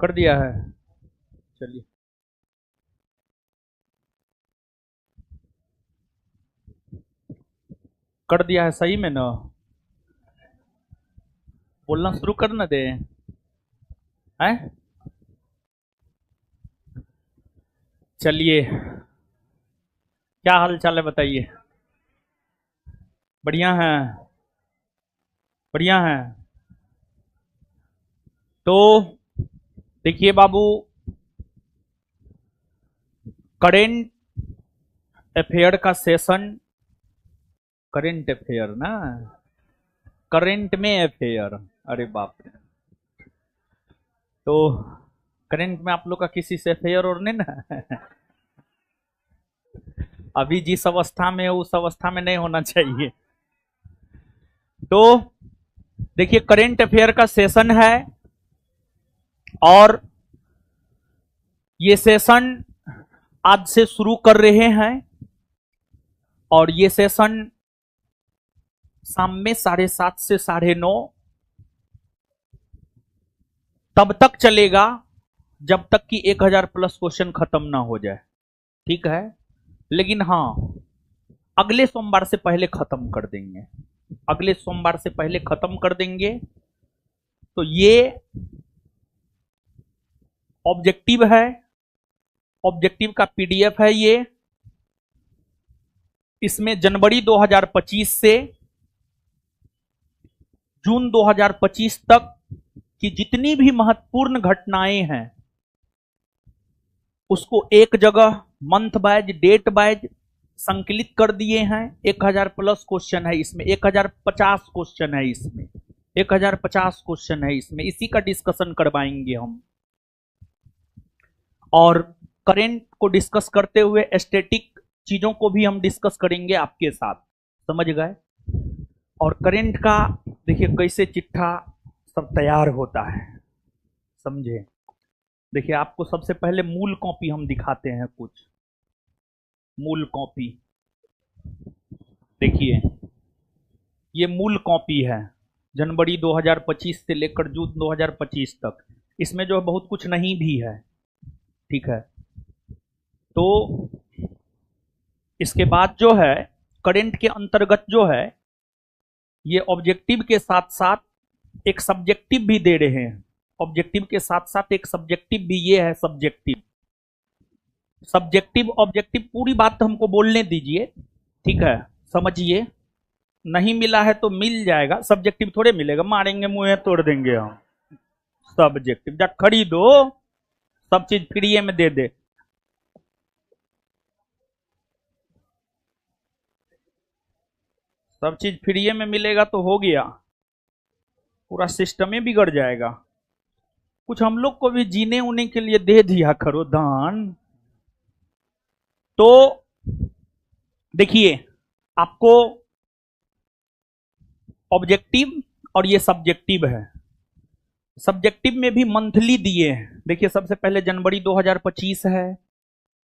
कर दिया है। चलिए, कर दिया है सही में ना? बोलना शुरू कर ना दे हैं। चलिए, क्या हाल चाल है बताइए? बढ़िया है, बढ़िया है। तो देखिए बाबू, करेंट अफेयर का सेशन, करेंट अफेयर ना, करेंट में अफेयर, अरे बाप रे। तो करेंट में आप लोग का किसी से अफेयर और नहीं ना? अभी जिस अवस्था में है उस अवस्था में नहीं होना चाहिए। तो देखिए, करेंट अफेयर का सेशन है और ये सेशन आज से शुरू कर रहे हैं और ये सेशन शाम में 7:30 से 9:30 तब तक चलेगा जब तक कि 1000 प्लस क्वेश्चन खत्म ना हो जाए, ठीक है? लेकिन हाँ, अगले सोमवार से पहले खत्म कर देंगे, अगले सोमवार से पहले खत्म कर देंगे। तो ये ऑब्जेक्टिव है, ऑब्जेक्टिव का पीडीएफ है ये। इसमें जनवरी 2025 से जून 2025 तक की जितनी भी महत्वपूर्ण घटनाएं हैं उसको एक जगह मंथ वाइज, डेट वाइज संकलित कर दिए हैं। 1000 प्लस क्वेश्चन है इसमें, 1050 क्वेश्चन है इसमें, 1050 क्वेश्चन है इसमें। इसी का डिस्कशन करवाएंगे हम। और करंट को डिस्कस करते हुए स्टैटिक चीजों को भी हम डिस्कस करेंगे आपके साथ, समझ गए? और करंट का देखिए कैसे चिट्ठा सब तैयार होता है, समझे? देखिए, आपको सबसे पहले मूल कॉपी हम दिखाते हैं, कुछ मूल कॉपी देखिए। ये मूल कॉपी है जनवरी 2025 से लेकर जून 2025 तक। इसमें जो बहुत कुछ नहीं भी है, ठीक है? तो इसके बाद जो है करंट के अंतर्गत जो है ये ऑब्जेक्टिव के साथ साथ एक सब्जेक्टिव भी दे रहे हैं। ऑब्जेक्टिव के साथ साथ एक सब्जेक्टिव भी ये है, सब्जेक्टिव, सब्जेक्टिव ऑब्जेक्टिव पूरी बात हमको बोलने दीजिए, ठीक है? समझिए, नहीं मिला है तो मिल जाएगा, सब्जेक्टिव थोड़े मिलेगा, मारेंगे मुंह तोड़ देंगे हम। सब्जेक्टिव जा खरीदो, सब चीज फ्री में दे दे। सब चीज फ्री में मिलेगा तो हो गया, पूरा सिस्टम ही बिगड़ जाएगा। कुछ हम लोग को भी जीने उने के लिए दे दिया करो दान। तो देखिए, आपको ऑब्जेक्टिव और ये सब्जेक्टिव है। सब्जेक्टिव में भी मंथली दिए हैं। देखिए, सबसे पहले जनवरी 2025 है।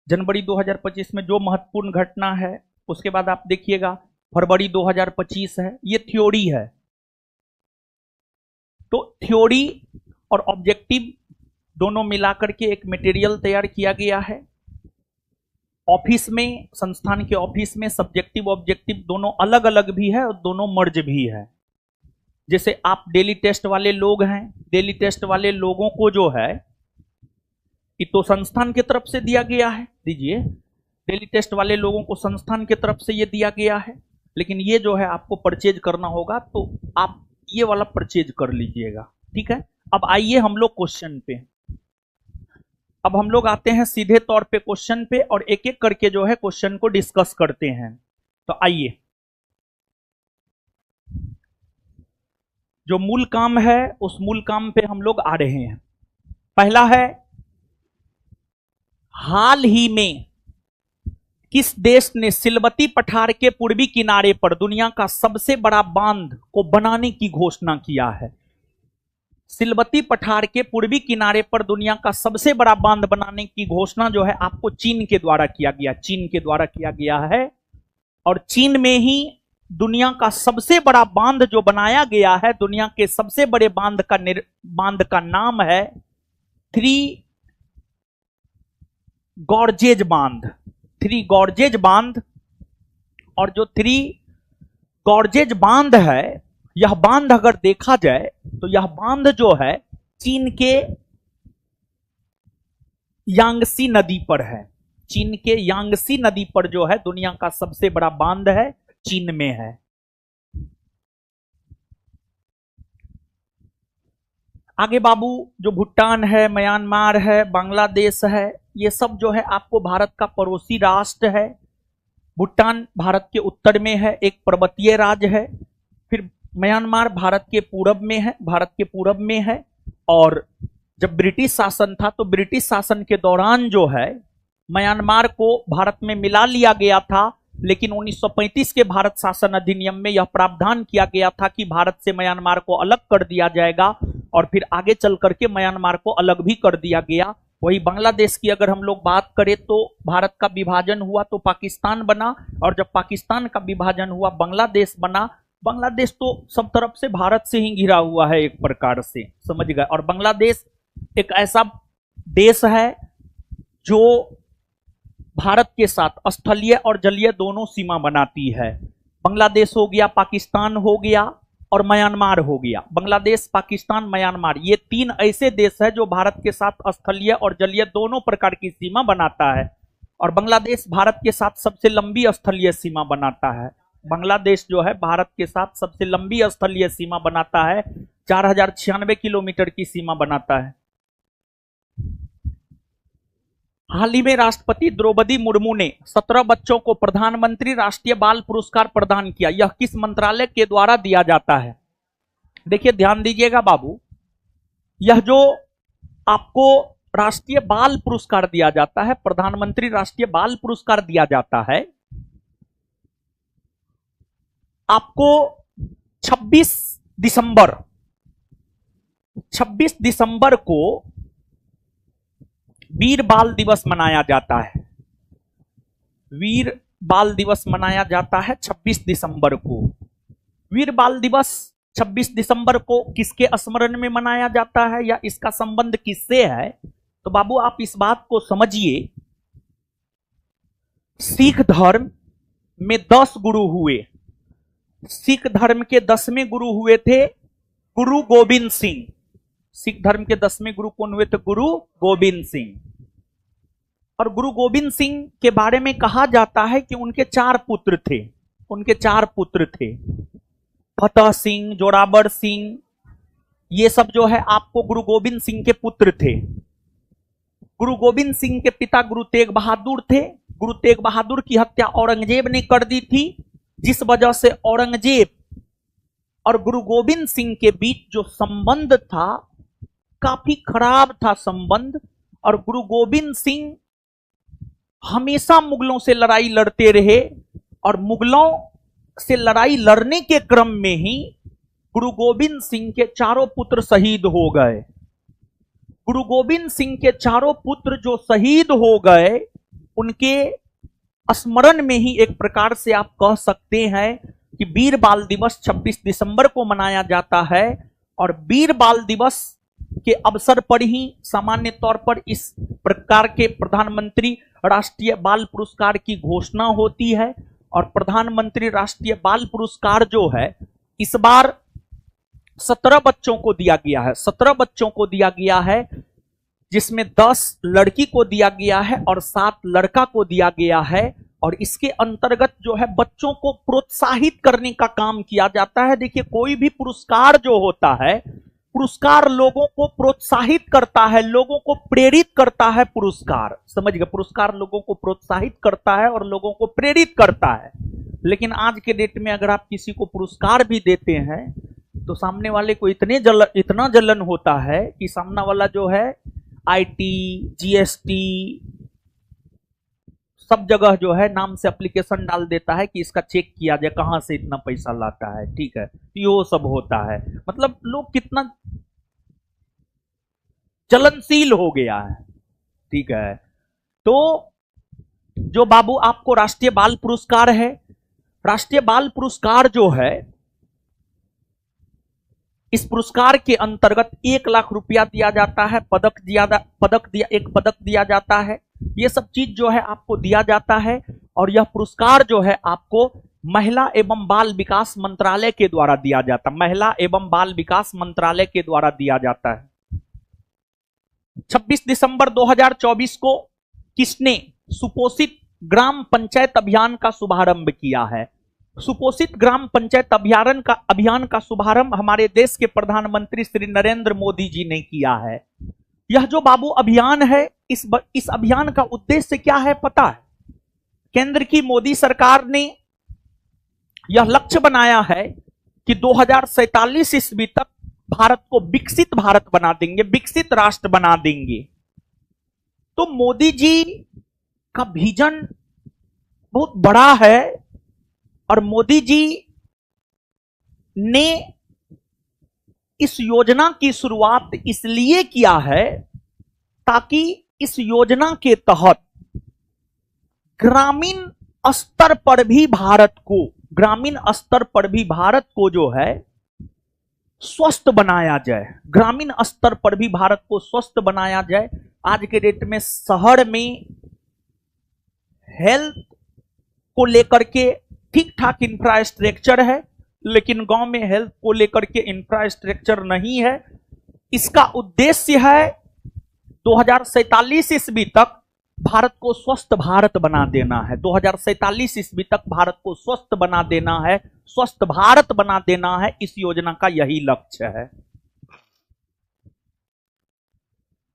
जनवरी 2025 में जो महत्वपूर्ण घटना है, उसके बाद आप देखिएगा फरवरी 2025 है, ये थ्योरी है। तो थ्योरी और ऑब्जेक्टिव दोनों मिलाकर के एक मटेरियल तैयार किया गया है। ऑफिस में, संस्थान के ऑफिस में सब्जेक्टिव ऑब्जेक्टिव दोनों अलग अलग भी है और दोनों मर्ज भी है। जैसे आप डेली टेस्ट वाले लोग हैं, डेली टेस्ट वाले लोगों को जो है ये तो संस्थान की तरफ से दिया गया है, दीजिए। डेली टेस्ट वाले लोगों को संस्थान की तरफ से ये दिया गया है, लेकिन ये जो है आपको परचेज करना होगा, तो आप ये वाला परचेज कर लीजिएगा, ठीक है? अब आइए हम लोग क्वेश्चन पे। अब हम लोग आते हैं सीधे तौर पे क्वेश्चन पे और एक एक करके जो है क्वेश्चन को डिस्कस करते हैं। तो आइए, जो मूल काम है उस मूल काम पे हम लोग आ रहे हैं। पहला है, हाल ही में किस देश ने सिलवती पठार के पूर्वी किनारे पर दुनिया का सबसे बड़ा बांध को बनाने की घोषणा किया है? सिलवती पठार के पूर्वी किनारे पर दुनिया का सबसे बड़ा बांध बनाने की घोषणा जो है आपको चीन के द्वारा किया गया, चीन के द्वारा किया गया है। और चीन में ही दुनिया का सबसे बड़ा बांध जो बनाया गया है, दुनिया के सबसे बड़े बांध का नाम है थ्री गॉर्जेज बांध, थ्री गॉर्जेज बांध, और जो थ्री गॉर्जेज बांध है, यह बांध अगर देखा जाए तो यह बांध जो है चीन के यांगसी नदी पर है। चीन के यांगसी नदी पर जो है दुनिया का सबसे बड़ा बांध है, चीन में है। आगे बाबू जो भूटान है, म्यांमार है, बांग्लादेश है, ये सब जो है आपको भारत का पड़ोसी राष्ट्र है। भूटान भारत के उत्तर में है, एक पर्वतीय राज्य है। फिर म्यांमार भारत के पूरब में है, भारत के पूरब में है। और जब ब्रिटिश शासन था तो ब्रिटिश शासन के दौरान जो है म्यांमार को भारत में मिला लिया गया था, लेकिन 1935 के भारत शासन अधिनियम में यह प्रावधान किया गया था कि भारत से म्यांमार को अलग कर दिया जाएगा, और फिर आगे चल करके म्यांमार को अलग भी कर दिया गया। वही बांग्लादेश की अगर हम लोग बात करें तो भारत का विभाजन हुआ तो पाकिस्तान बना, और जब पाकिस्तान का विभाजन हुआ बांग्लादेश बना। बांग्लादेश तो सब तरफ से भारत से ही घिरा हुआ है एक प्रकार से, समझ गए। और बांग्लादेश एक ऐसा देश है जो भारत के साथ स्थलीय और जलीय दोनों सीमा बनाती है। बांग्लादेश हो गया, पाकिस्तान हो गया और म्यांमार हो गया। बांग्लादेश, पाकिस्तान, म्यांमार, ये तीन ऐसे देश है जो भारत के साथ स्थलीय और जलीय दोनों प्रकार की सीमा बनाता है। और बांग्लादेश भारत के साथ सबसे लंबी स्थलीय सीमा बनाता है। बांग्लादेश जो है भारत के साथ सबसे लंबी स्थलीय सीमा बनाता है, 4096 किलोमीटर की सीमा बनाता है। हाल ही में राष्ट्रपति द्रौपदी मुर्मू ने 17 बच्चों को प्रधानमंत्री राष्ट्रीय बाल पुरस्कार प्रदान किया। यह किस मंत्रालय के द्वारा दिया जाता है? देखिए ध्यान दीजिएगा बाबू, यह जो आपको राष्ट्रीय बाल पुरस्कार दिया जाता है, प्रधानमंत्री राष्ट्रीय बाल पुरस्कार दिया जाता है, आपको 26 दिसंबर को वीर बाल दिवस मनाया जाता है। वीर बाल दिवस मनाया जाता है 26 दिसंबर को। वीर बाल दिवस 26 दिसंबर को किसके स्मरण में मनाया जाता है या इसका संबंध किससे है? तो बाबू आप इस बात को समझिए, सिख धर्म में 10 गुरु हुए। सिख धर्म के 10वें गुरु हुए थे गुरु गोविंद सिंह। सिख धर्म के 10वें गुरु कौन हुए थे? गुरु गोविंद सिंह। और गुरु गोविंद सिंह के बारे में कहा जाता है कि उनके 4 पुत्र थे। उनके 4 पुत्र थे, फतेह सिंह, जोरावर सिंह, ये सब जो है आपको गुरु गोविंद सिंह के पुत्र थे। गुरु गोविंद सिंह के पिता गुरु तेग बहादुर थे। गुरु तेग बहादुर की हत्या औरंगजेब ने कर दी थी, जिस वजह से औरंगजेब और गुरु गोविंद सिंह के बीच जो संबंध था काफी खराब था संबंध। और गुरु गोविंद सिंह हमेशा मुगलों से लड़ाई लड़ते रहे, और मुगलों से लड़ाई लड़ने के क्रम में ही गुरु गोविंद सिंह के 4 पुत्र शहीद हो गए। गुरु गोविंद सिंह के 4 पुत्र जो शहीद हो गए, उनके स्मरण में ही एक प्रकार से आप कह सकते हैं कि वीर बाल दिवस 26 दिसंबर को मनाया जाता है। और वीर बाल दिवस के अवसर पर ही सामान्य तौर पर इस प्रकार के प्रधानमंत्री राष्ट्रीय बाल पुरस्कार की घोषणा होती है। और प्रधानमंत्री राष्ट्रीय बाल पुरस्कार जो है इस बार 17 बच्चों को दिया गया है। 17 बच्चों को दिया गया है, जिसमें 10 लड़की को दिया गया है और 7 लड़का को दिया गया है। और इसके अंतर्गत जो है बच्चों को प्रोत्साहित करने का काम किया जाता है। देखिए कोई भी पुरस्कार जो होता है, पुरस्कार लोगों को प्रोत्साहित करता है, लोगों को प्रेरित करता है। पुरस्कार समझ गए, पुरस्कार लोगों को प्रोत्साहित करता है और लोगों को प्रेरित करता है। लेकिन आज के डेट में अगर आप किसी को पुरस्कार भी देते हैं तो सामने वाले को इतना जलन होता है कि सामने वाला जो है आईटी, जीएसटी सब जगह जो है नाम से एप्लीकेशन डाल देता है कि इसका चेक किया जाए कहां से इतना पैसा लाता है। ठीक है, यो सब होता है। मतलब लोग कितना चलनशील हो गया है। ठीक है, तो जो बाबू आपको राष्ट्रीय बाल पुरस्कार है, राष्ट्रीय बाल पुरस्कार जो है इस पुरस्कार के अंतर्गत 1 लाख रुपया दिया जाता है, एक पदक दिया जाता है। ये सब चीज जो है आपको दिया जाता है और यह पुरस्कार जो है आपको महिला एवं बाल विकास मंत्रालय के द्वारा दिया जाता है। महिला एवं बाल विकास मंत्रालय के द्वारा दिया जाता है। 26 दिसंबर 2024 को किसने सुपोषित ग्राम पंचायत अभियान का शुभारंभ किया है? सुपोषित ग्राम पंचायत अभियान का शुभारंभ हमारे देश के प्रधानमंत्री श्री नरेंद्र मोदी जी ने किया है। यह जो बाबू अभियान है, इस अभियान का उद्देश्य क्या है पता है? केंद्र की मोदी सरकार ने यह लक्ष्य बनाया है कि 2047 ईस्वी तक भारत को विकसित भारत बना देंगे, विकसित राष्ट्र बना देंगे। तो मोदी जी का विजन बहुत बड़ा है और मोदी जी ने इस योजना की शुरुआत इसलिए किया है ताकि इस योजना के तहत ग्रामीण स्तर पर भी भारत को जो है स्वस्थ बनाया जाए। ग्रामीण स्तर पर भी भारत को स्वस्थ बनाया जाए। आज के डेट में शहर में हेल्थ को लेकर के ठीक ठाक इंफ्रास्ट्रक्चर है, लेकिन गांव में हेल्थ को लेकर के इंफ्रास्ट्रक्चर नहीं है। इसका उद्देश्य है 2047 ईस्वी तक भारत को स्वस्थ भारत बना देना है। 2047 ईस्वी तक भारत को स्वस्थ बना देना है, स्वस्थ भारत बना देना है। इस योजना का यही लक्ष्य है।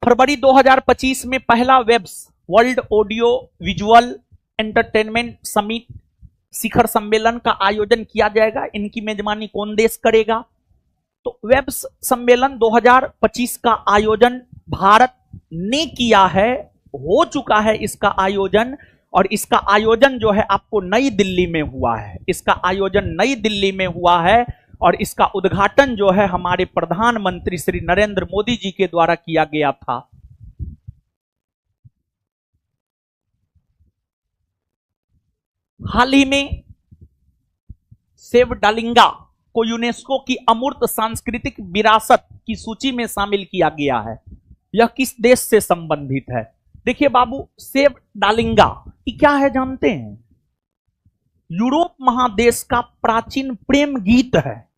फरवरी 2025 में पहला WAVES world audio visual entertainment summit शिखर सम्मेलन का आयोजन किया जाएगा। इनकी मेजबानी कौन देश करेगा? तो वेब्स सम्मेलन 2025 का आयोजन भारत ने किया है, हो चुका है इसका आयोजन। और इसका आयोजन जो है आपको नई दिल्ली में हुआ है। इसका आयोजन नई दिल्ली में हुआ है और इसका उद्घाटन जो है हमारे प्रधानमंत्री श्री नरेंद्र मोदी जी के द्वारा किया गया था। हाल ही में सेव डालिंगा को यूनेस्को की अमूर्त सांस्कृतिक विरासत की सूची में शामिल किया गया है। यह किस देश से संबंधित है? देखिए बाबू, सेव डालिंगा ये क्या है जानते हैं? यूरोप महादेश का प्राचीन प्रेम गीत है।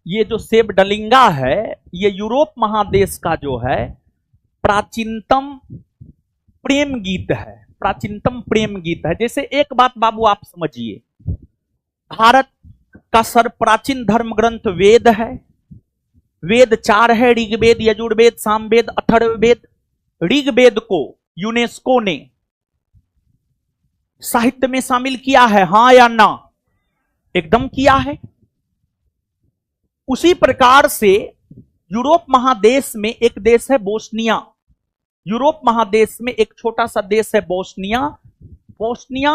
ये जो सेव डालिंगा है, ये यूरोप महादेश का जो है प्राचीनतम प्रेम गीत है। प्राचीनतम प्रेम गीत है। जैसे एक बात बाबू आप समझिए, भारत का सर्वप्राचीन धर्म ग्रंथ वेद है। वेद 4 है, ऋग्वेद, यजुर्वेद, सामवेद, अथर्ववेद। ऋग्वेद को यूनेस्को ने साहित्य में शामिल किया है, हां या ना? एकदम किया है। उसी प्रकार से यूरोप महादेश में एक देश है बोस्निया। यूरोप महादेश में एक छोटा सा देश है बोस्निया। बोस्निया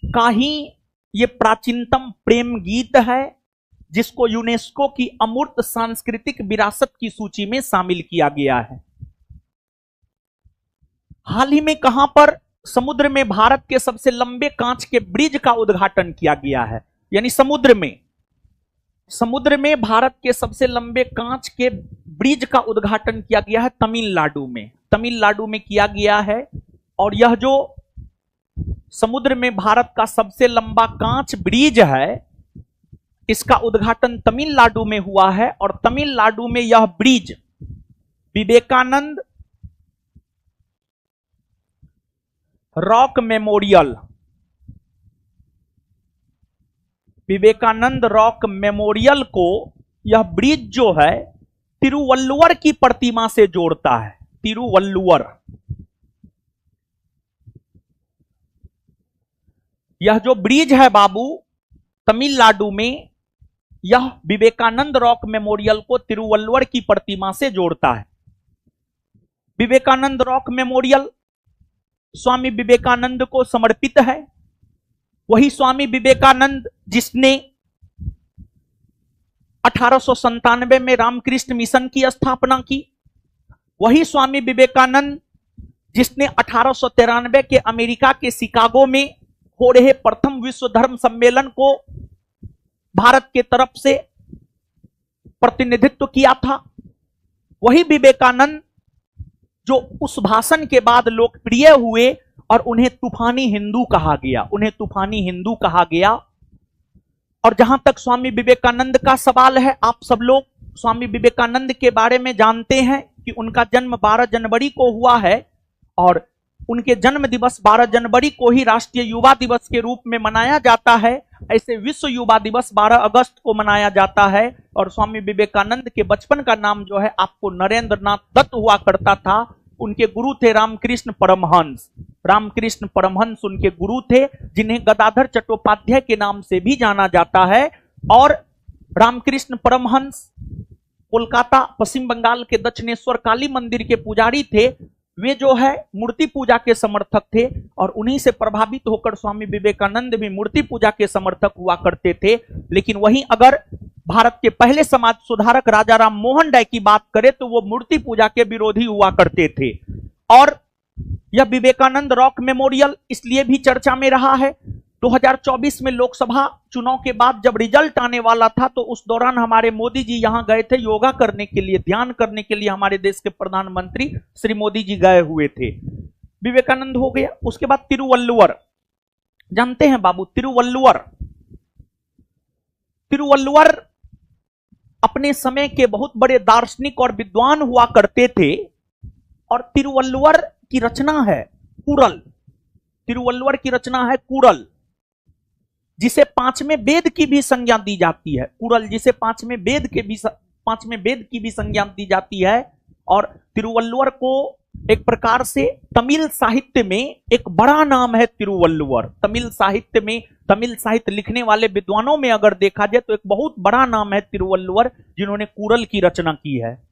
का ही ये प्राचीनतम प्रेम गीत है, जिसको यूनेस्को की अमूर्त सांस्कृतिक विरासत की सूची में शामिल किया गया है। हाल ही में कहां पर समुद्र में भारत के सबसे लंबे कांच के ब्रिज का उद्घाटन किया गया है? यानी समुद्र में भारत के सबसे लंबे कांच के ब्रिज का उद्घाटन किया गया है तमिलनाडु में किया गया है। और यह जो समुद्र में भारत का सबसे लंबा कांच ब्रिज है, इसका उद्घाटन तमिलनाडु में हुआ है। और तमिलनाडु में यह ब्रिज विवेकानंद रॉक मेमोरियल को यह ब्रिज जो है तिरुवल्लुवर की प्रतिमा से जोड़ता है। तिरुवल्लुवर, यह जो ब्रिज है बाबू तमिलनाडु में, यह विवेकानंद रॉक मेमोरियल को तिरुवल्लुवर की प्रतिमा से जोड़ता है। विवेकानंद रॉक मेमोरियल स्वामी विवेकानंद को समर्पित है। वही स्वामी विवेकानंद जिसने 1897 में रामकृष्ण मिशन की स्थापना की। वही स्वामी विवेकानंद जिसने 1893 के अमेरिका के शिकागो में हो रहे प्रथम विश्व धर्म सम्मेलन को भारत के तरफ से प्रतिनिधित्व किया था। वही विवेकानंद जो उस भाषण के बाद लोकप्रिय हुए और उन्हें तूफानी हिंदू कहा गया, उन्हें तूफानी हिंदू कहा गया। और जहां तक स्वामी विवेकानंद का सवाल है, आप सब लोग स्वामी विवेकानंद के बारे में जानते हैं कि उनका जन्म 12 जनवरी को हुआ है और उनके जन्म दिवस 12 जनवरी को ही राष्ट्रीय युवा दिवस के रूप में मनाया जाता है। ऐसे विश्व युवा दिवस 12 अगस्त को मनाया जाता है। और स्वामी विवेकानंद के बचपन का नाम जो है आपको नरेंद्र नाथ दत्त हुआ करता था। उनके गुरु थे रामकृष्ण परमहंस। रामकृष्ण परमहंस उनके गुरु थे, जिन्हें गदाधर चट्टोपाध्याय के नाम से भी जाना जाता है। और रामकृष्ण परमहंस कोलकाता पश्चिम बंगाल के दक्षिणेश्वर काली मंदिर के पुजारी थे। वे जो है मूर्ति पूजा के समर्थक थे और उन्हीं से प्रभावित होकर स्वामी विवेकानंद भी मूर्ति पूजा के समर्थक हुआ करते थे। लेकिन वहीं अगर भारत के पहले समाज सुधारक राजा राम मोहन राय की बात करें तो वो मूर्ति पूजा के विरोधी हुआ करते थे। और यह विवेकानंद रॉक मेमोरियल इसलिए भी चर्चा में रहा है, 2024 में लोकसभा चुनाव के बाद जब रिजल्ट आने वाला था तो उस दौरान हमारे मोदी जी यहां गए थे योगा करने के लिए, ध्यान करने के लिए। हमारे देश के प्रधानमंत्री श्री मोदी जी गए हुए थे। विवेकानंद हो गया। उसके बाद तिरुवल्लुवर, जानते हैं बाबू तिरुवल्लुवर? तिरुवल्लुवर अपने समय के बहुत बड़े दार्शनिक और विद्वान हुआ करते थे। और तिरुवल्लुवर की रचना है कुरल। तिरुवल्लुवर की रचना है कुरल, जिसे पांचवें वेद की भी संज्ञा दी जाती है। कुरल जिसे पांचवें वेद की भी संज्ञा दी जाती है। और तिरुवल्लुवर को एक प्रकार से तमिल साहित्य में एक बड़ा नाम है तिरुवल्लुवर। तमिल साहित्य में, तमिल साहित्य लिखने वाले विद्वानों में अगर देखा जाए तो एक बहुत बड़ा नाम है तिरुवल्लुवर, जिन्होंने कुरल की रचना की है।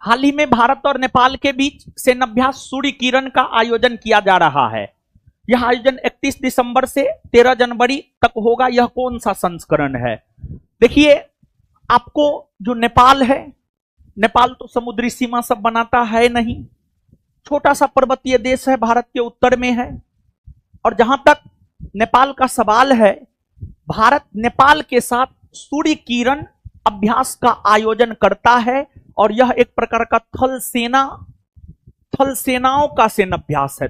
हाल ही में भारत और नेपाल के बीच सेनाभ्यास सूर्य किरण का आयोजन किया जा रहा है। यह आयोजन 31 दिसंबर से 13 जनवरी तक होगा। यह कौन सा संस्करण है? देखिए, आपको जो नेपाल है, नेपाल तो समुद्री सीमा सब बनाता है नहीं, छोटा सा पर्वतीय देश है, भारत के उत्तर में है। और जहां तक नेपाल का सवाल है, भारत नेपाल के साथ सूर्य किरण अभ्यास का आयोजन करता है। और यह एक प्रकार का थल सेनाओं का सेनाभ्यास है।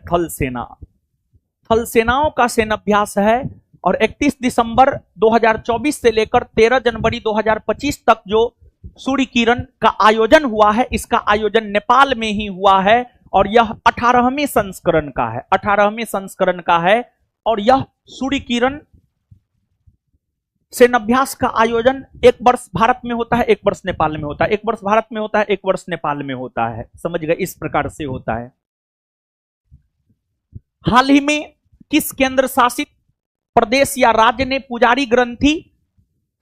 थल सेनाओं का सेनाभ्यास है। और 31 दिसंबर 2024 से लेकर 13 जनवरी 2025 तक जो सूर्य किरण का आयोजन हुआ है, इसका आयोजन नेपाल में ही हुआ है। और यह 18वें संस्करण का है। 18वें संस्करण का है। और यह सूर्य किरण सेनाभ्यास का आयोजन एक वर्ष भारत में होता है, एक वर्ष नेपाल में होता है, एक वर्ष भारत में होता है, एक वर्ष नेपाल में होता है। समझ गए? इस प्रकार से होता है। हाल ही में किस केंद्र शासित प्रदेश या राज्य ने पुजारी ग्रंथी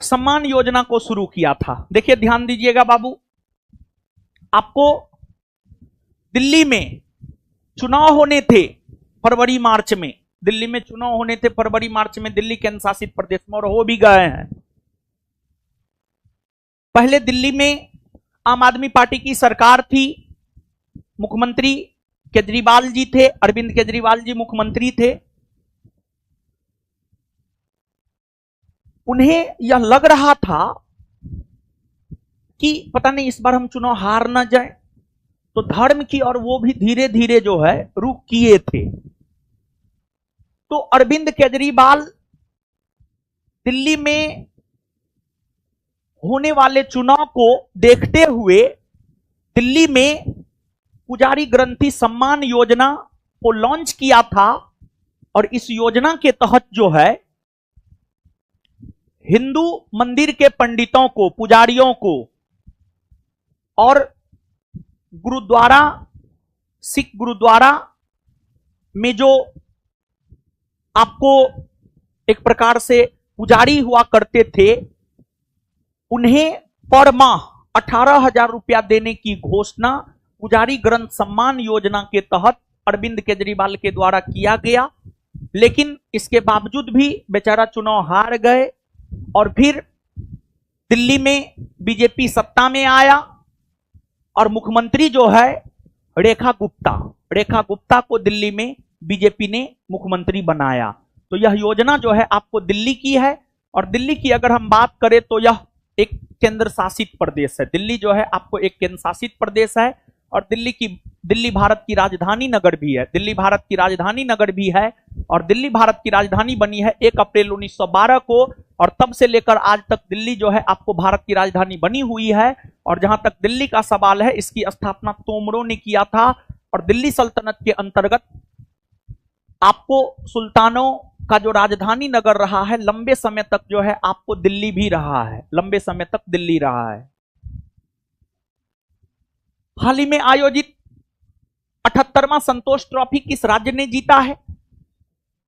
सम्मान योजना को शुरू किया था? देखिए, ध्यान दीजिएगा बाबू, आपको दिल्ली में चुनाव होने थे फरवरी मार्च में। दिल्ली में चुनाव होने थे फरवरी मार्च में, दिल्ली केंद्र शासित प्रदेश में, और हो भी गए हैं। पहले दिल्ली में आम आदमी पार्टी की सरकार थी, मुख्यमंत्री केजरीवाल जी थे, अरविंद केजरीवाल जी मुख्यमंत्री थे। उन्हें यह लग रहा था कि पता नहीं इस बार हम चुनाव हार ना जाए, तो धर्म की और वो भी धीरे धीरे जो है रुख किए थे। तो अरविंद केजरीवाल दिल्ली में होने वाले चुनाव को देखते हुए दिल्ली में पुजारी ग्रंथी सम्मान योजना को लॉन्च किया था। और इस योजना के तहत जो है हिंदू मंदिर के पंडितों को, पुजारियों को और गुरुद्वारा, सिख गुरुद्वारा में जो आपको एक प्रकार से पुजारी हुआ करते थे, उन्हें पर माह 18,000 रुपया देने की घोषणा पुजारी ग्रंथ सम्मान योजना के तहत अरविंद केजरीवाल के द्वारा किया गया। लेकिन इसके बावजूद भी बेचारा चुनाव हार गए और फिर दिल्ली में बीजेपी सत्ता में आया और मुख्यमंत्री जो है रेखा गुप्ता को दिल्ली में बीजेपी ने मुख्यमंत्री बनाया। तो यह योजना जो है आपको दिल्ली की है, और दिल्ली की अगर हम बात करें तो यह एक केंद्र शासित प्रदेश है। दिल्ली जो है आपको एक केंद्र शासित प्रदेश है, और दिल्ली भारत की राजधानी नगर भी है। दिल्ली भारत की राजधानी नगर भी है, और दिल्ली भारत की राजधानी बनी है 1 अप्रैल 1912 को, और तब से लेकर आज तक दिल्ली जो है आपको भारत की राजधानी बनी हुई है। और जहां तक दिल्ली का सवाल है, इसकी स्थापना तोमरों ने किया था, और दिल्ली सल्तनत के अंतर्गत आपको सुल्तानों का जो राजधानी नगर रहा है, लंबे समय तक जो है आपको दिल्ली भी रहा है, लंबे समय तक दिल्ली रहा है। हाल ही में आयोजित 78वां संतोष ट्रॉफी किस राज्य ने जीता है?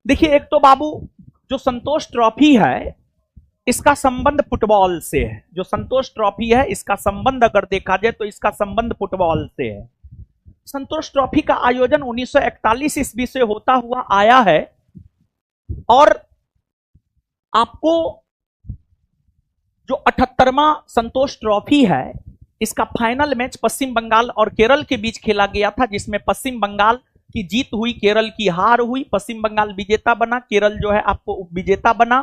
देखिए, एक तो बाबू जो संतोष ट्रॉफी है इसका संबंध फुटबॉल से है। जो संतोष ट्रॉफी है इसका संबंध अगर देखा जाए तो इसका संबंध फुटबॉल से है। संतोष ट्रॉफी का आयोजन 1941 ईस्वी से होता हुआ आया है, और आपको जो 78वां संतोष ट्रॉफी है इसका फाइनल मैच पश्चिम बंगाल और केरल के बीच खेला गया था, जिसमें पश्चिम बंगाल की जीत हुई, केरल की हार हुई। पश्चिम बंगाल विजेता बना, केरल जो है आपको उपविजेता बना।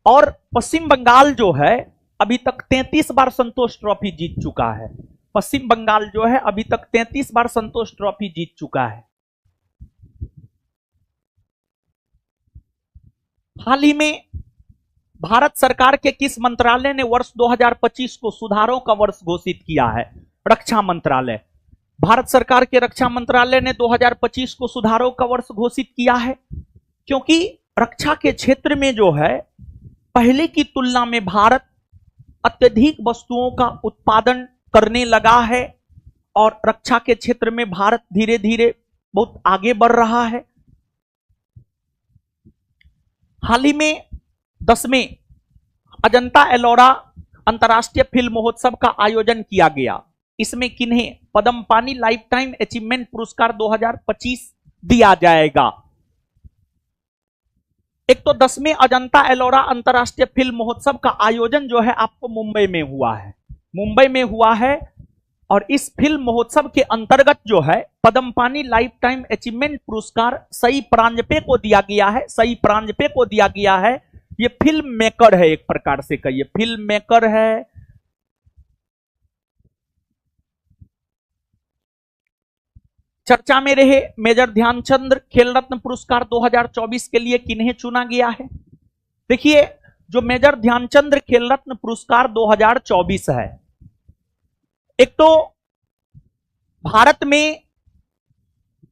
और पश्चिम बंगाल जो है अभी तक 33 बार संतोष ट्रॉफी जीत चुका है। पश्चिम बंगाल जो है अभी तक 33 बार संतोष ट्रॉफी जीत चुका है। हाल ही में भारत सरकार के किस मंत्रालय ने वर्ष 2025 को सुधारों का वर्ष घोषित किया है? रक्षा मंत्रालय। भारत सरकार के रक्षा मंत्रालय ने 2025 को सुधारों का वर्ष घोषित किया है, क्योंकि रक्षा के क्षेत्र में जो है पहले की तुलना में भारत अत्यधिक वस्तुओं का उत्पादन करने लगा है, और रक्षा के क्षेत्र में भारत धीरे धीरे बहुत आगे बढ़ रहा है। हाल ही में 10वें अजंता एलोरा अंतर्राष्ट्रीय फिल्म महोत्सव का आयोजन किया गया। इसमें किन्हें पद्म पानी लाइफ टाइम अचीवमेंट पुरस्कार 2025 दिया जाएगा? एक तो 10वें अजंता एलोरा अंतर्राष्ट्रीय फिल्म महोत्सव का आयोजन जो है आपको मुंबई में हुआ है, मुंबई में हुआ है। और इस फिल्म महोत्सव के अंतर्गत जो है पद्म पानी लाइफ टाइम अचीवमेंट पुरस्कार सई प्रांजपे को दिया गया है। सई प्रांजपे को दिया गया है। ये फिल्म मेकर है, एक प्रकार से कहिए फिल्म मेकर है। चर्चा में रहे मेजर ध्यानचंद खेल रत्न पुरस्कार 2024 के लिए किन्हें चुना गया है? देखिए, जो मेजर ध्यानचंद खेल रत्न पुरस्कार 2024 है, एक तो भारत में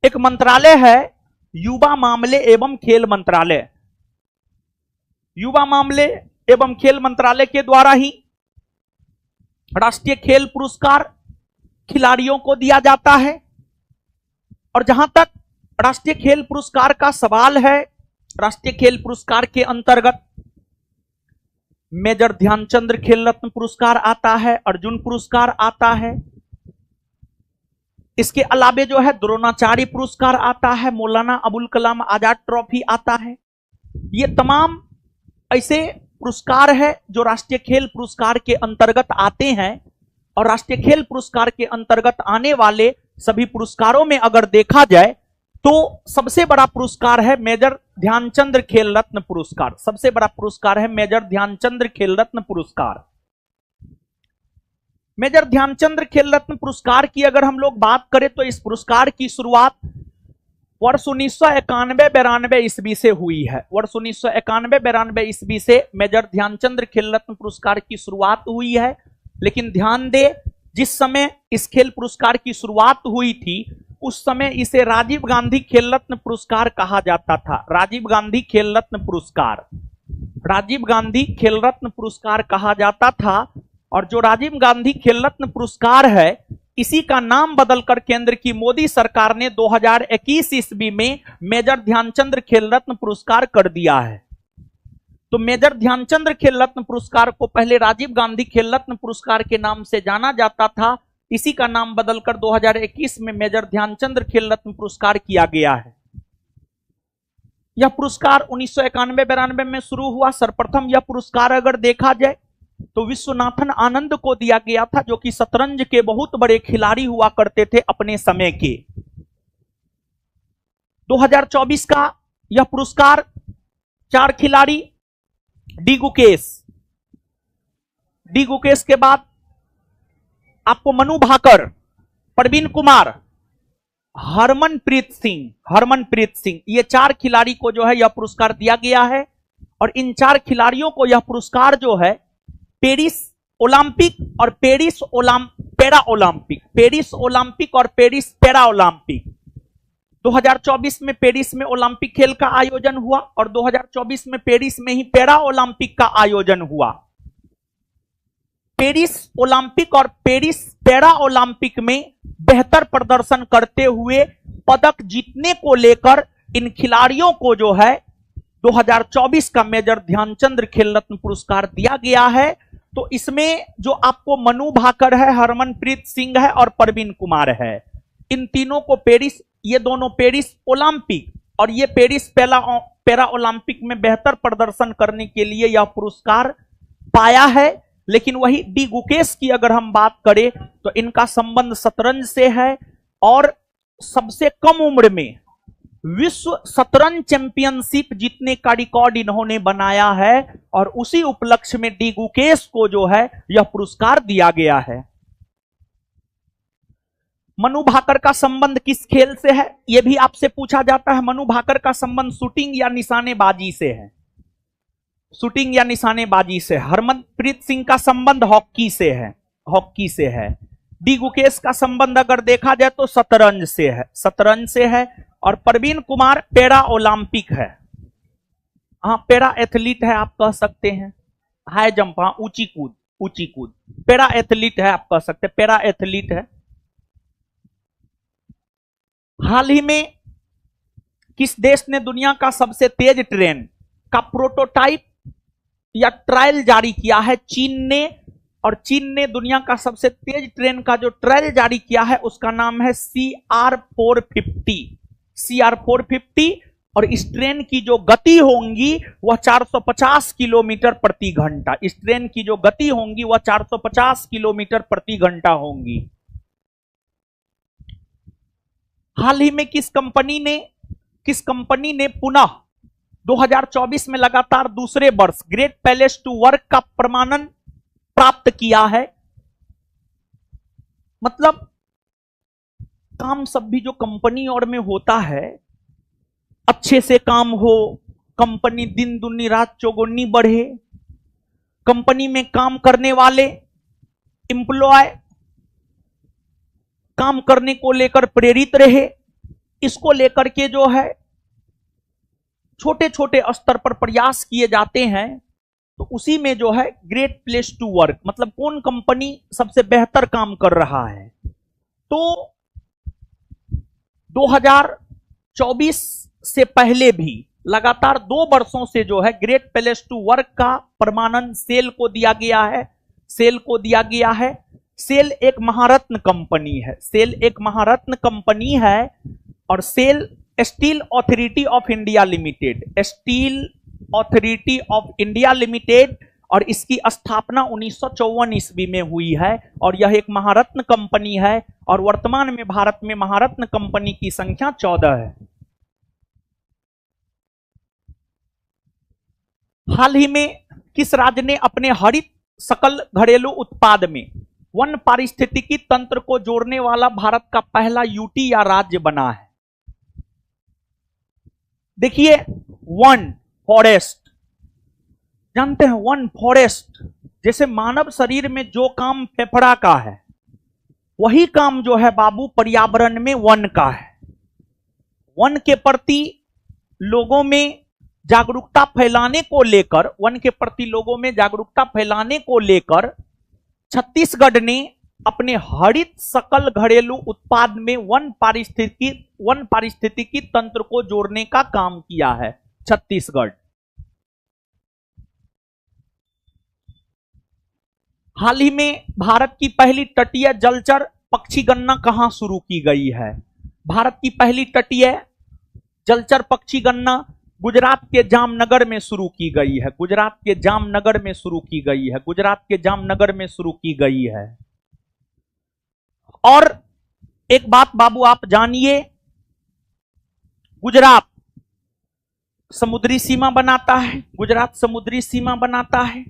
एक मंत्रालय है युवा मामले एवं खेल मंत्रालय। युवा मामले एवं खेल मंत्रालय के द्वारा ही राष्ट्रीय खेल पुरस्कार खिलाड़ियों को दिया जाता है। और जहां तक राष्ट्रीय खेल पुरस्कार का सवाल है, राष्ट्रीय खेल पुरस्कार के अंतर्गत मेजर ध्यानचंद खेल रत्न पुरस्कार आता है, अर्जुन पुरस्कार आता है, इसके अलावे जो है द्रोणाचार्य पुरस्कार आता है, मौलाना अबुल कलाम आजाद ट्रॉफी आता है। ये तमाम ऐसे पुरस्कार है जो राष्ट्रीय खेल पुरस्कार के अंतर्गत आते हैं। और राष्ट्रीय खेल पुरस्कार के अंतर्गत आने वाले सभी पुरस्कारों में अगर देखा जाए तो सबसे बड़ा पुरस्कार है मेजर ध्यानचंद खेल रत्न पुरस्कार। सबसे बड़ा पुरस्कार है मेजर ध्यानचंद खेल रत्न पुरस्कार। मेजर ध्यानचंद खेल रत्न पुरस्कार की अगर हम लोग बात करें तो इस पुरस्कार की शुरुआत वर्ष 1991-92 ईस्वी से हुई है। वर्ष 1991-92 ईस्वी से मेजर ध्यानचंद खेल रत्न पुरस्कार की शुरुआत हुई है। लेकिन ध्यान दे, जिस समय इस खेल पुरस्कार की शुरुआत हुई थी उस समय इसे राजीव गांधी खेल रत्न पुरस्कार कहा जाता था। राजीव गांधी खेल रत्न पुरस्कार, राजीव गांधी खेल रत्न पुरस्कार कहा जाता था। और जो राजीव गांधी खेल रत्न पुरस्कार है इसी का नाम बदलकर केंद्र की मोदी सरकार ने 2021 ईस्वी में मेजर ध्यानचंद खेल रत्न पुरस्कार कर दिया है। तो मेजर ध्यानचंद खेल रत्न पुरस्कार को पहले राजीव गांधी खेल रत्न पुरस्कार के नाम से जाना जाता था, इसी का नाम बदलकर 2021 में मेजर ध्यानचंद खेल रत्न पुरस्कार किया गया है। यह पुरस्कार 1991-92 में शुरू हुआ। सर्वप्रथम यह पुरस्कार अगर देखा जाए तो विश्वनाथन आनंद को दिया गया था, जो कि शतरंज के बहुत बड़े खिलाड़ी हुआ करते थे अपने समय के। 2024 का यह पुरस्कार 4 खिलाड़ी, डी गुकेश, डी गुकेश के बाद आपको मनु भाकर, प्रवीण कुमार, हरमनप्रीत सिंह, ये 4 खिलाड़ी को जो है यह पुरस्कार दिया गया है। और इन 4 खिलाड़ियों को यह पुरस्कार जो है पेरिस ओलंपिक और पेरिस पैरा ओलंपिक 2024 में पेरिस में ओलंपिक खेल का आयोजन हुआ और 2024 में पेरिस में ही पैरा ओलंपिक का आयोजन हुआ। पेरिस ओलंपिक और पेरिस पैरा ओलंपिक में बेहतर प्रदर्शन करते हुए पदक जीतने को लेकर इन खिलाड़ियों को जो है 2024 का मेजर ध्यानचंद खेल रत्न पुरस्कार दिया गया है। तो इसमें जो आपको मनु भाकर है, हरमनप्रीत सिंह है और प्रवीण कुमार है, इन तीनों को पेरिस, ये दोनों पेरिस ओलंपिक और ये पेरिस पैरा ओलंपिक में बेहतर प्रदर्शन करने के लिए यह पुरस्कार पाया है। लेकिन वही डी गुकेश की अगर हम बात करें तो इनका संबंध शतरंज से है और सबसे कम उम्र में विश्व शतरंज चैंपियनशिप जीतने का रिकॉर्ड इन्होंने बनाया है और उसी उपलक्ष्य में डी गुकेश को जो है यह पुरस्कार दिया गया है। मनु भाकर का संबंध किस खेल से है, यह भी आपसे पूछा जाता है। मनु भाकर का संबंध शूटिंग या निशानेबाजी से है, शूटिंग या निशानेबाजी से। हरमनप्रीत सिंह का संबंध हॉकी से है। डी गुकेश का संबंध अगर देखा जाए तो शतरंज से है। और प्रवीण कुमार पैरा ओलंपिक है, हाँ पैरा एथलीट है आप कह सकते हैं, हाई जंप, हाँ ऊंची कूद, पैरा एथलीट है आप कह सकते हैं, पैरा एथलीट है। हाल ही में किस देश ने दुनिया का सबसे तेज ट्रेन का प्रोटोटाइप या ट्रायल जारी किया है? चीन ने, और चीन ने दुनिया का सबसे तेज ट्रेन का जो ट्रायल जारी किया है उसका नाम है CR450 और इस ट्रेन की जो गति होंगी वह 450 किलोमीटर प्रति घंटा, इस ट्रेन की जो गति होंगी वह 450 किलोमीटर प्रति घंटा होंगी। हाल ही में किस कंपनी ने पुनः 2024 में लगातार दूसरे वर्ष ग्रेट प्लेस टू वर्क का प्रमाणन प्राप्त किया है? मतलब काम सब भी जो कंपनी और में होता है, अच्छे से काम हो, कंपनी दिन दुनी रात चौगुनी बढ़े, कंपनी में काम करने वाले एम्प्लॉय काम करने को लेकर प्रेरित रहे, इसको लेकर के जो है छोटे छोटे स्तर पर प्रयास किए जाते हैं। तो उसी में जो है ग्रेट प्लेस टू वर्क, मतलब कौन कंपनी सबसे बेहतर काम कर रहा है। तो 2024 से पहले भी लगातार 2 वर्षों से जो है ग्रेट प्लेस टू वर्क का प्रमाणन सेल को दिया गया है। सेल एक महारत्न कंपनी है, और SAIL Steel Authority of India Limited और इसकी स्थापना 1954 ईस्वी में हुई है और यह एक महारत्न कंपनी है और वर्तमान में भारत में महारत्न कंपनी की संख्या 14 है। हाल ही में किस राज्य ने अपने हरित सकल घरेलू उत्पाद में वन पारिस्थितिकी तंत्र को जोड़ने वाला भारत का पहला यूटी या राज्य बना है? देखिए, वन फॉरेस्ट, जानते हैं वन फॉरेस्ट, जैसे मानव शरीर में जो काम फेफड़ा का है वही काम जो है बाबू पर्यावरण में वन का है। वन के प्रति लोगों में जागरूकता फैलाने को लेकर छत्तीसगढ़ ने अपने हरित सकल घरेलू उत्पाद में वन पारिस्थितिकी तंत्र को जोड़ने का काम किया है छत्तीसगढ़। हाल ही में भारत की पहली तटीय जलचर पक्षी गणना कहां शुरू की गई है? भारत की पहली तटीय जलचर पक्षी गणना गुजरात के जामनगर में शुरू की गई है। और एक बात बाबू आप जानिए, गुजरात समुद्री सीमा बनाता है, गुजरात समुद्री सीमा बनाता है।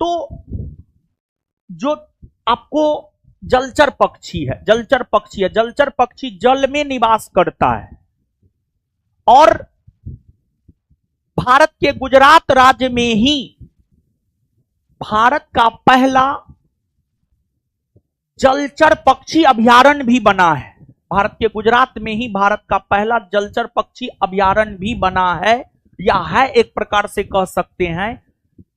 तो जो आपको जलचर पक्षी है, जलचर पक्षी जल में निवास करता है और भारत के गुजरात राज्य में ही भारत का पहला जलचर पक्षी अभयारण्य भी बना है। भारत के गुजरात में ही भारत का पहला जलचर पक्षी अभयारण्य भी बना है, या है एक प्रकार से कह सकते हैं।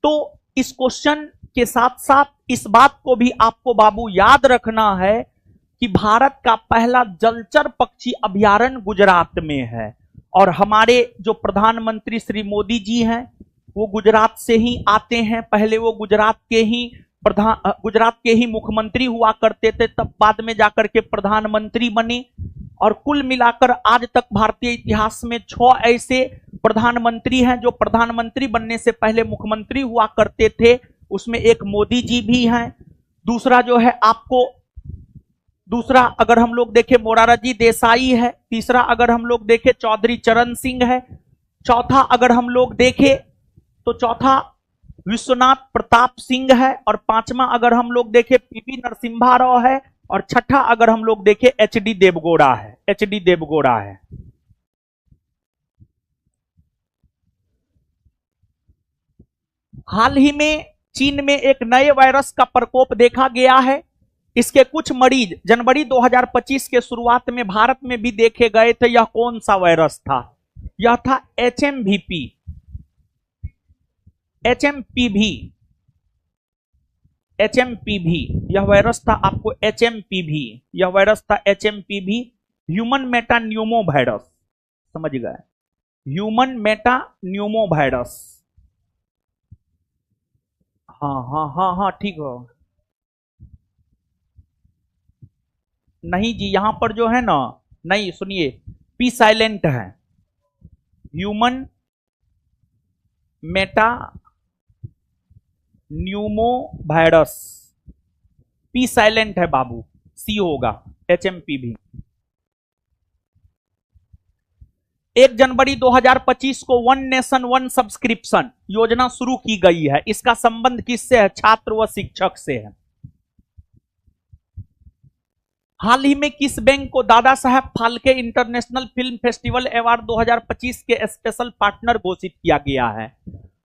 तो इस क्वेश्चन के साथ साथ इस बात को भी आपको बाबू याद रखना है कि भारत का पहला जलचर पक्षी अभयारण्य गुजरात में है। और हमारे जो प्रधानमंत्री श्री मोदी जी हैं वो गुजरात से ही आते हैं। पहले वो गुजरात के ही मुख्यमंत्री हुआ करते थे, तब बाद में जाकर के प्रधानमंत्री बने। और कुल मिलाकर आज तक भारतीय इतिहास में 6 ऐसे प्रधानमंत्री हैं जो प्रधानमंत्री बनने से पहले मुख्यमंत्री हुआ करते थे। उसमें एक मोदी जी भी हैं। दूसरा जो है दूसरा अगर हम लोग देखें मोरारजी देसाई है। तीसरा अगर हम लोग देखें चौधरी चरण सिंह है। चौथा अगर हम लोग देखें तो चौथा विश्वनाथ प्रताप सिंह है। और पांचवा अगर हम लोग देखें पीवी नरसिम्हा राव है। और छठा अगर हम लोग देखें एचडी देवगौड़ा है। हाल ही में चीन में एक नए वायरस का प्रकोप देखा गया है। इसके कुछ मरीज जनवरी 2025 के शुरुआत में भारत में भी देखे गए थे। यह कौन सा वायरस था? यह था HMPV। यह वायरस था आपको HMPV, human Meta Numa virus. समझ गए? Human Meta Numa virus. हाँ ठीक हो। नहीं जी, यहां पर जो है ना, नहीं सुनिए, पी साइलेंट है। Human Meta Numa virus, P silent है बाबू, सी होगा। HMPV 1 जनवरी 2025 को वन नेशन वन सब्सक्रिप्शन योजना शुरू की गई है। इसका संबंध किससे है? छात्र व शिक्षक से है। हाल ही में किस बैंक को Dada Saheb Phalke international film festival award 2025 के स्पेशल पार्टनर घोषित किया गया है?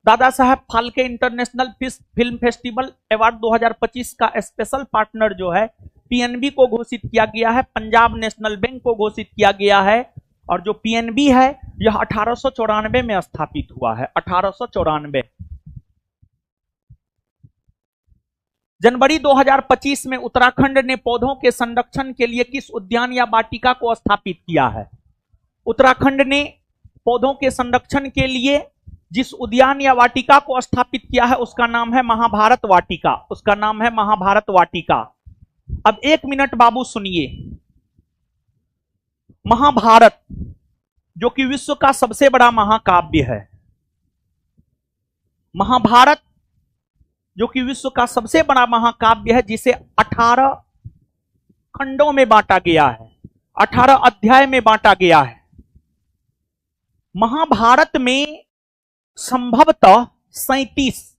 Dada Saheb Phalke international film festival award 2025 का स्पेशल पार्टनर जो है PNB को घोषित किया गया है, पंजाब नेशनल बैंक को घोषित किया गया है। और जो PNB है यह 1894 में स्थापित हुआ है, 1894। जनवरी 2025 में उत्तराखंड ने पौधों के संरक्षण के लिए किस उद्यान या वाटिका को स्थापित किया है? उत्तराखंड ने पौधों के संरक्षण के लिए जिस उद्यान या वाटिका को स्थापित किया है उसका नाम है महाभारत वाटिका। अब 1 मिनट बाबू सुनिए। महाभारत जो कि विश्व का सबसे बड़ा महाकाव्य है, महाभारत जो कि विश्व का सबसे बड़ा महाकाव्य है, जिसे 18 खंडों में बांटा गया है, 18 अध्याय में बांटा गया है। महाभारत में संभवतः 37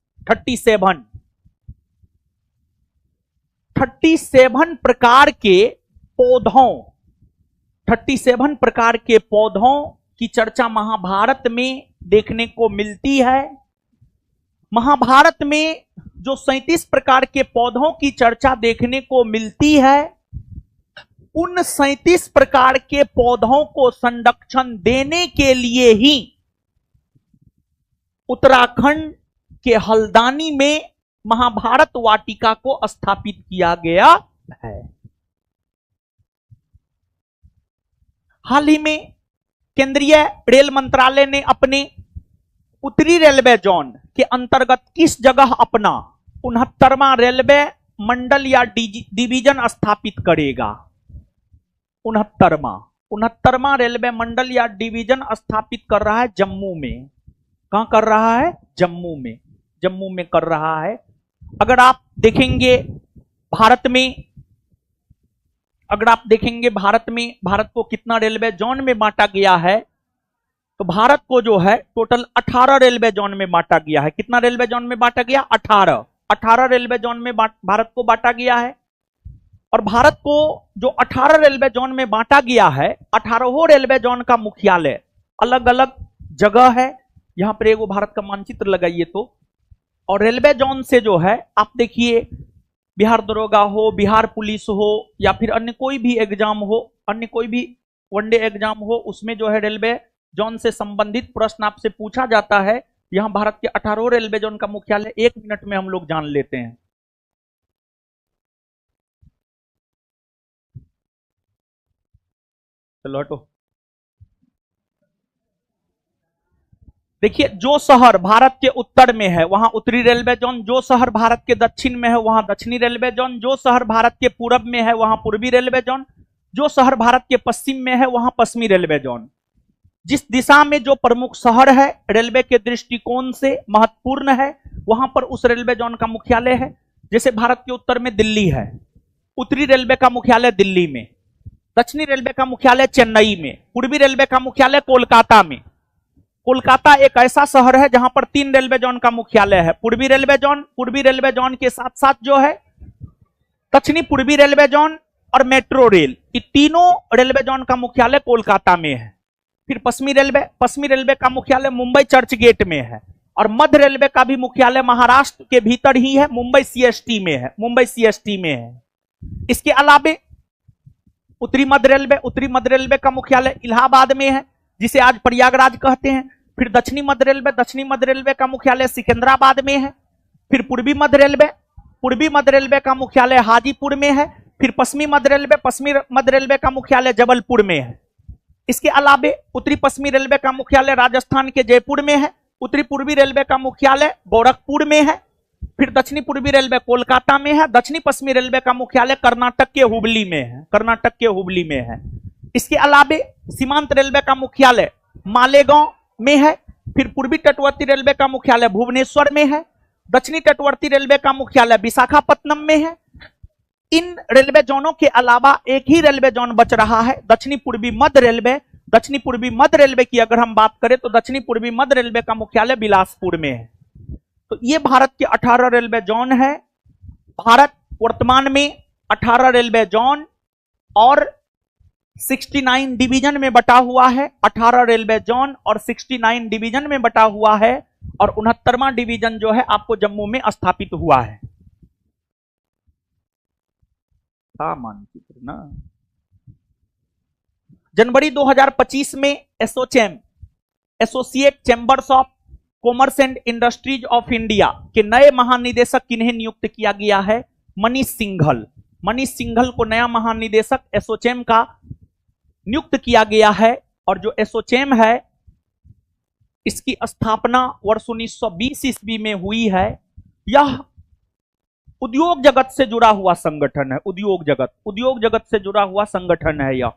प्रकार के पौधों की चर्चा महाभारत में देखने को मिलती है। महाभारत में जो 37 प्रकार के पौधों की चर्चा देखने को मिलती है, उन 37 प्रकार के पौधों को संरक्षण देने के लिए ही उत्तराखंड के हल्द्वानी में महाभारत वाटिका को स्थापित किया गया है। हाल ही में केंद्रीय रेल मंत्रालय ने अपने उत्तरी रेलवे जोन के अंतर्गत किस जगह अपना 69वां रेलवे मंडल या डिवीजन स्थापित करेगा? 69वां रेलवे मंडल या डिवीजन स्थापित कर रहा है जम्मू में। कहां कर रहा है? जम्मू में कर रहा है। अगर आप देखेंगे भारत में भारत को कितना रेलवे जोन में बांटा गया है, तो भारत को जो है टोटल 18 रेलवे जोन में बांटा गया है। कितना रेलवे जोन में बांटा गया? 18 रेलवे जोन में भारत को बांटा गया है। और भारत को जो 18 रेलवे जोन में बांटा गया है, 18 रेलवे जोन का मुख्यालय अलग अलग जगह है। यहां पर एगो भारत का मानचित्र लगाइए तो। और रेलवे जोन से जो है आप देखिए, बिहार दरोगा हो, बिहार पुलिस हो, या फिर अन्य कोई भी एग्जाम हो, अन्य कोई भी वनडे एग्जाम हो, उसमें जो है रेलवे जोन से संबंधित प्रश्न आपसे पूछा जाता है। यहां भारत के 18 रेलवे जोन का मुख्यालय 1 मिनट में हम लोग जान लेते हैं। चलो हटो। देखिए, जो शहर भारत के उत्तर में है वहां उत्तरी रेलवे जोन, जो शहर भारत के दक्षिण में है वहां दक्षिणी रेलवे जोन, जो शहर भारत के पूरब में है वहां पूर्वी रेलवे जोन, जो शहर भारत के पश्चिम में है वहां पश्चिमी रेलवे जोन। जिस दिशा में जो प्रमुख शहर है रेलवे के दृष्टिकोण से महत्वपूर्ण है, वहां पर उस रेलवे जोन का मुख्यालय है। जैसे भारत के उत्तर में दिल्ली है, उत्तरी रेलवे का मुख्यालय दिल्ली में, दक्षिणी रेलवे का मुख्यालय चेन्नई में, पूर्वी रेलवे का मुख्यालय कोलकाता में। कोलकाता एक ऐसा शहर है जहां पर 3 रेलवे जोन का मुख्यालय है। पूर्वी रेलवे जोन के साथ साथ जो है दक्षिणी पूर्वी रेलवे जोन और मेट्रो रेल, ये तीनों रेलवे जोन का मुख्यालय कोलकाता में है। फिर पश्चिमी रेलवे का मुख्यालय मुंबई चर्च गेट में है। और मध्य रेलवे का भी मुख्यालय महाराष्ट्र के भीतर ही है, मुंबई सीएसटी में है। इसके अलावे उत्तरी मध्य रेलवे का मुख्यालय इलाहाबाद में है, जिसे आज प्रयागराज कहते हैं। फिर दक्षिणी मध्य रेलवे का मुख्यालय सिकंदराबाद में है। फिर पूर्वी मध्य रेलवे का मुख्यालय हाजीपुर में है। फिर पश्चिमी मध्य रेलवे का मुख्यालय जबलपुर में है। इसके अलावे उत्तरी पश्चिमी रेलवे का मुख्यालय राजस्थान के जयपुर में है। उत्तरी पूर्वी रेलवे का मुख्यालय गोरखपुर में है। फिर दक्षिणी पूर्वी रेलवे कोलकाता में है। दक्षिणी पश्चिमी रेलवे का मुख्यालय कर्नाटक के हुबली में है। इसके अलावे सीमांत रेलवे का मुख्यालय मालेगांव में है। फिर पूर्वी तटवर्ती रेलवे का मुख्यालय भुवनेश्वर में है। दक्षिणी तटवर्ती रेलवे का मुख्यालय विशाखापत्तनम में है। इन रेलवे जोनों के अलावा एक ही रेलवे जोन बच रहा है, दक्षिणी पूर्वी मध्य रेलवे की अगर हम बात करें तो दक्षिणी पूर्वी मध्य रेलवे का मुख्यालय बिलासपुर में है। तो ये भारत के 18 रेलवे जोन है। भारत वर्तमान में 18 रेलवे जोन और 69 डिवीजन में बटा हुआ है। 18 रेलवे जोन और 69 डिवीजन में बटा हुआ है। और 69वां डिवीजन जो है आपको जम्मू में स्थापित हुआ है। मानचित्र ना। जनवरी 2025 में ASSOCHAM, associate chambers of commerce and industries of India के नए महानिदेशक किन्हें नियुक्त किया गया है? मनीष सिंघल को नया महानिदेशक एसोचैम का नियुक्त किया गया है। और जो एसोचैम है इसकी स्थापना वर्ष 1920 ईस्वी में हुई है। यह उद्योग जगत से जुड़ा हुआ संगठन है। उद्योग जगत से जुड़ा हुआ संगठन है यह।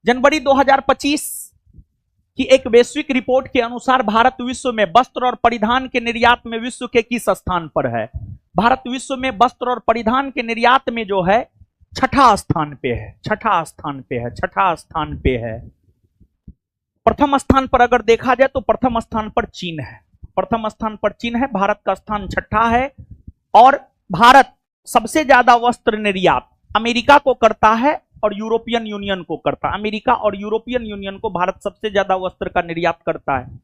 जनवरी 2025 की एक वैश्विक रिपोर्ट के अनुसार भारत विश्व में वस्त्र और परिधान के निर्यात में विश्व के किस स्थान पर है? भारत विश्व में वस्त्र और परिधान के निर्यात में जो है छठा स्थान पे है। प्रथम स्थान पर अगर देखा जाए तो प्रथम स्थान पर चीन है। भारत का स्थान छठा है। और भारत सबसे ज्यादा वस्त्र निर्यात अमेरिका को करता है और यूरोपियन यूनियन को करता है। अमेरिका और यूरोपियन यूनियन को भारत सबसे ज्यादा वस्त्र का निर्यात करता है।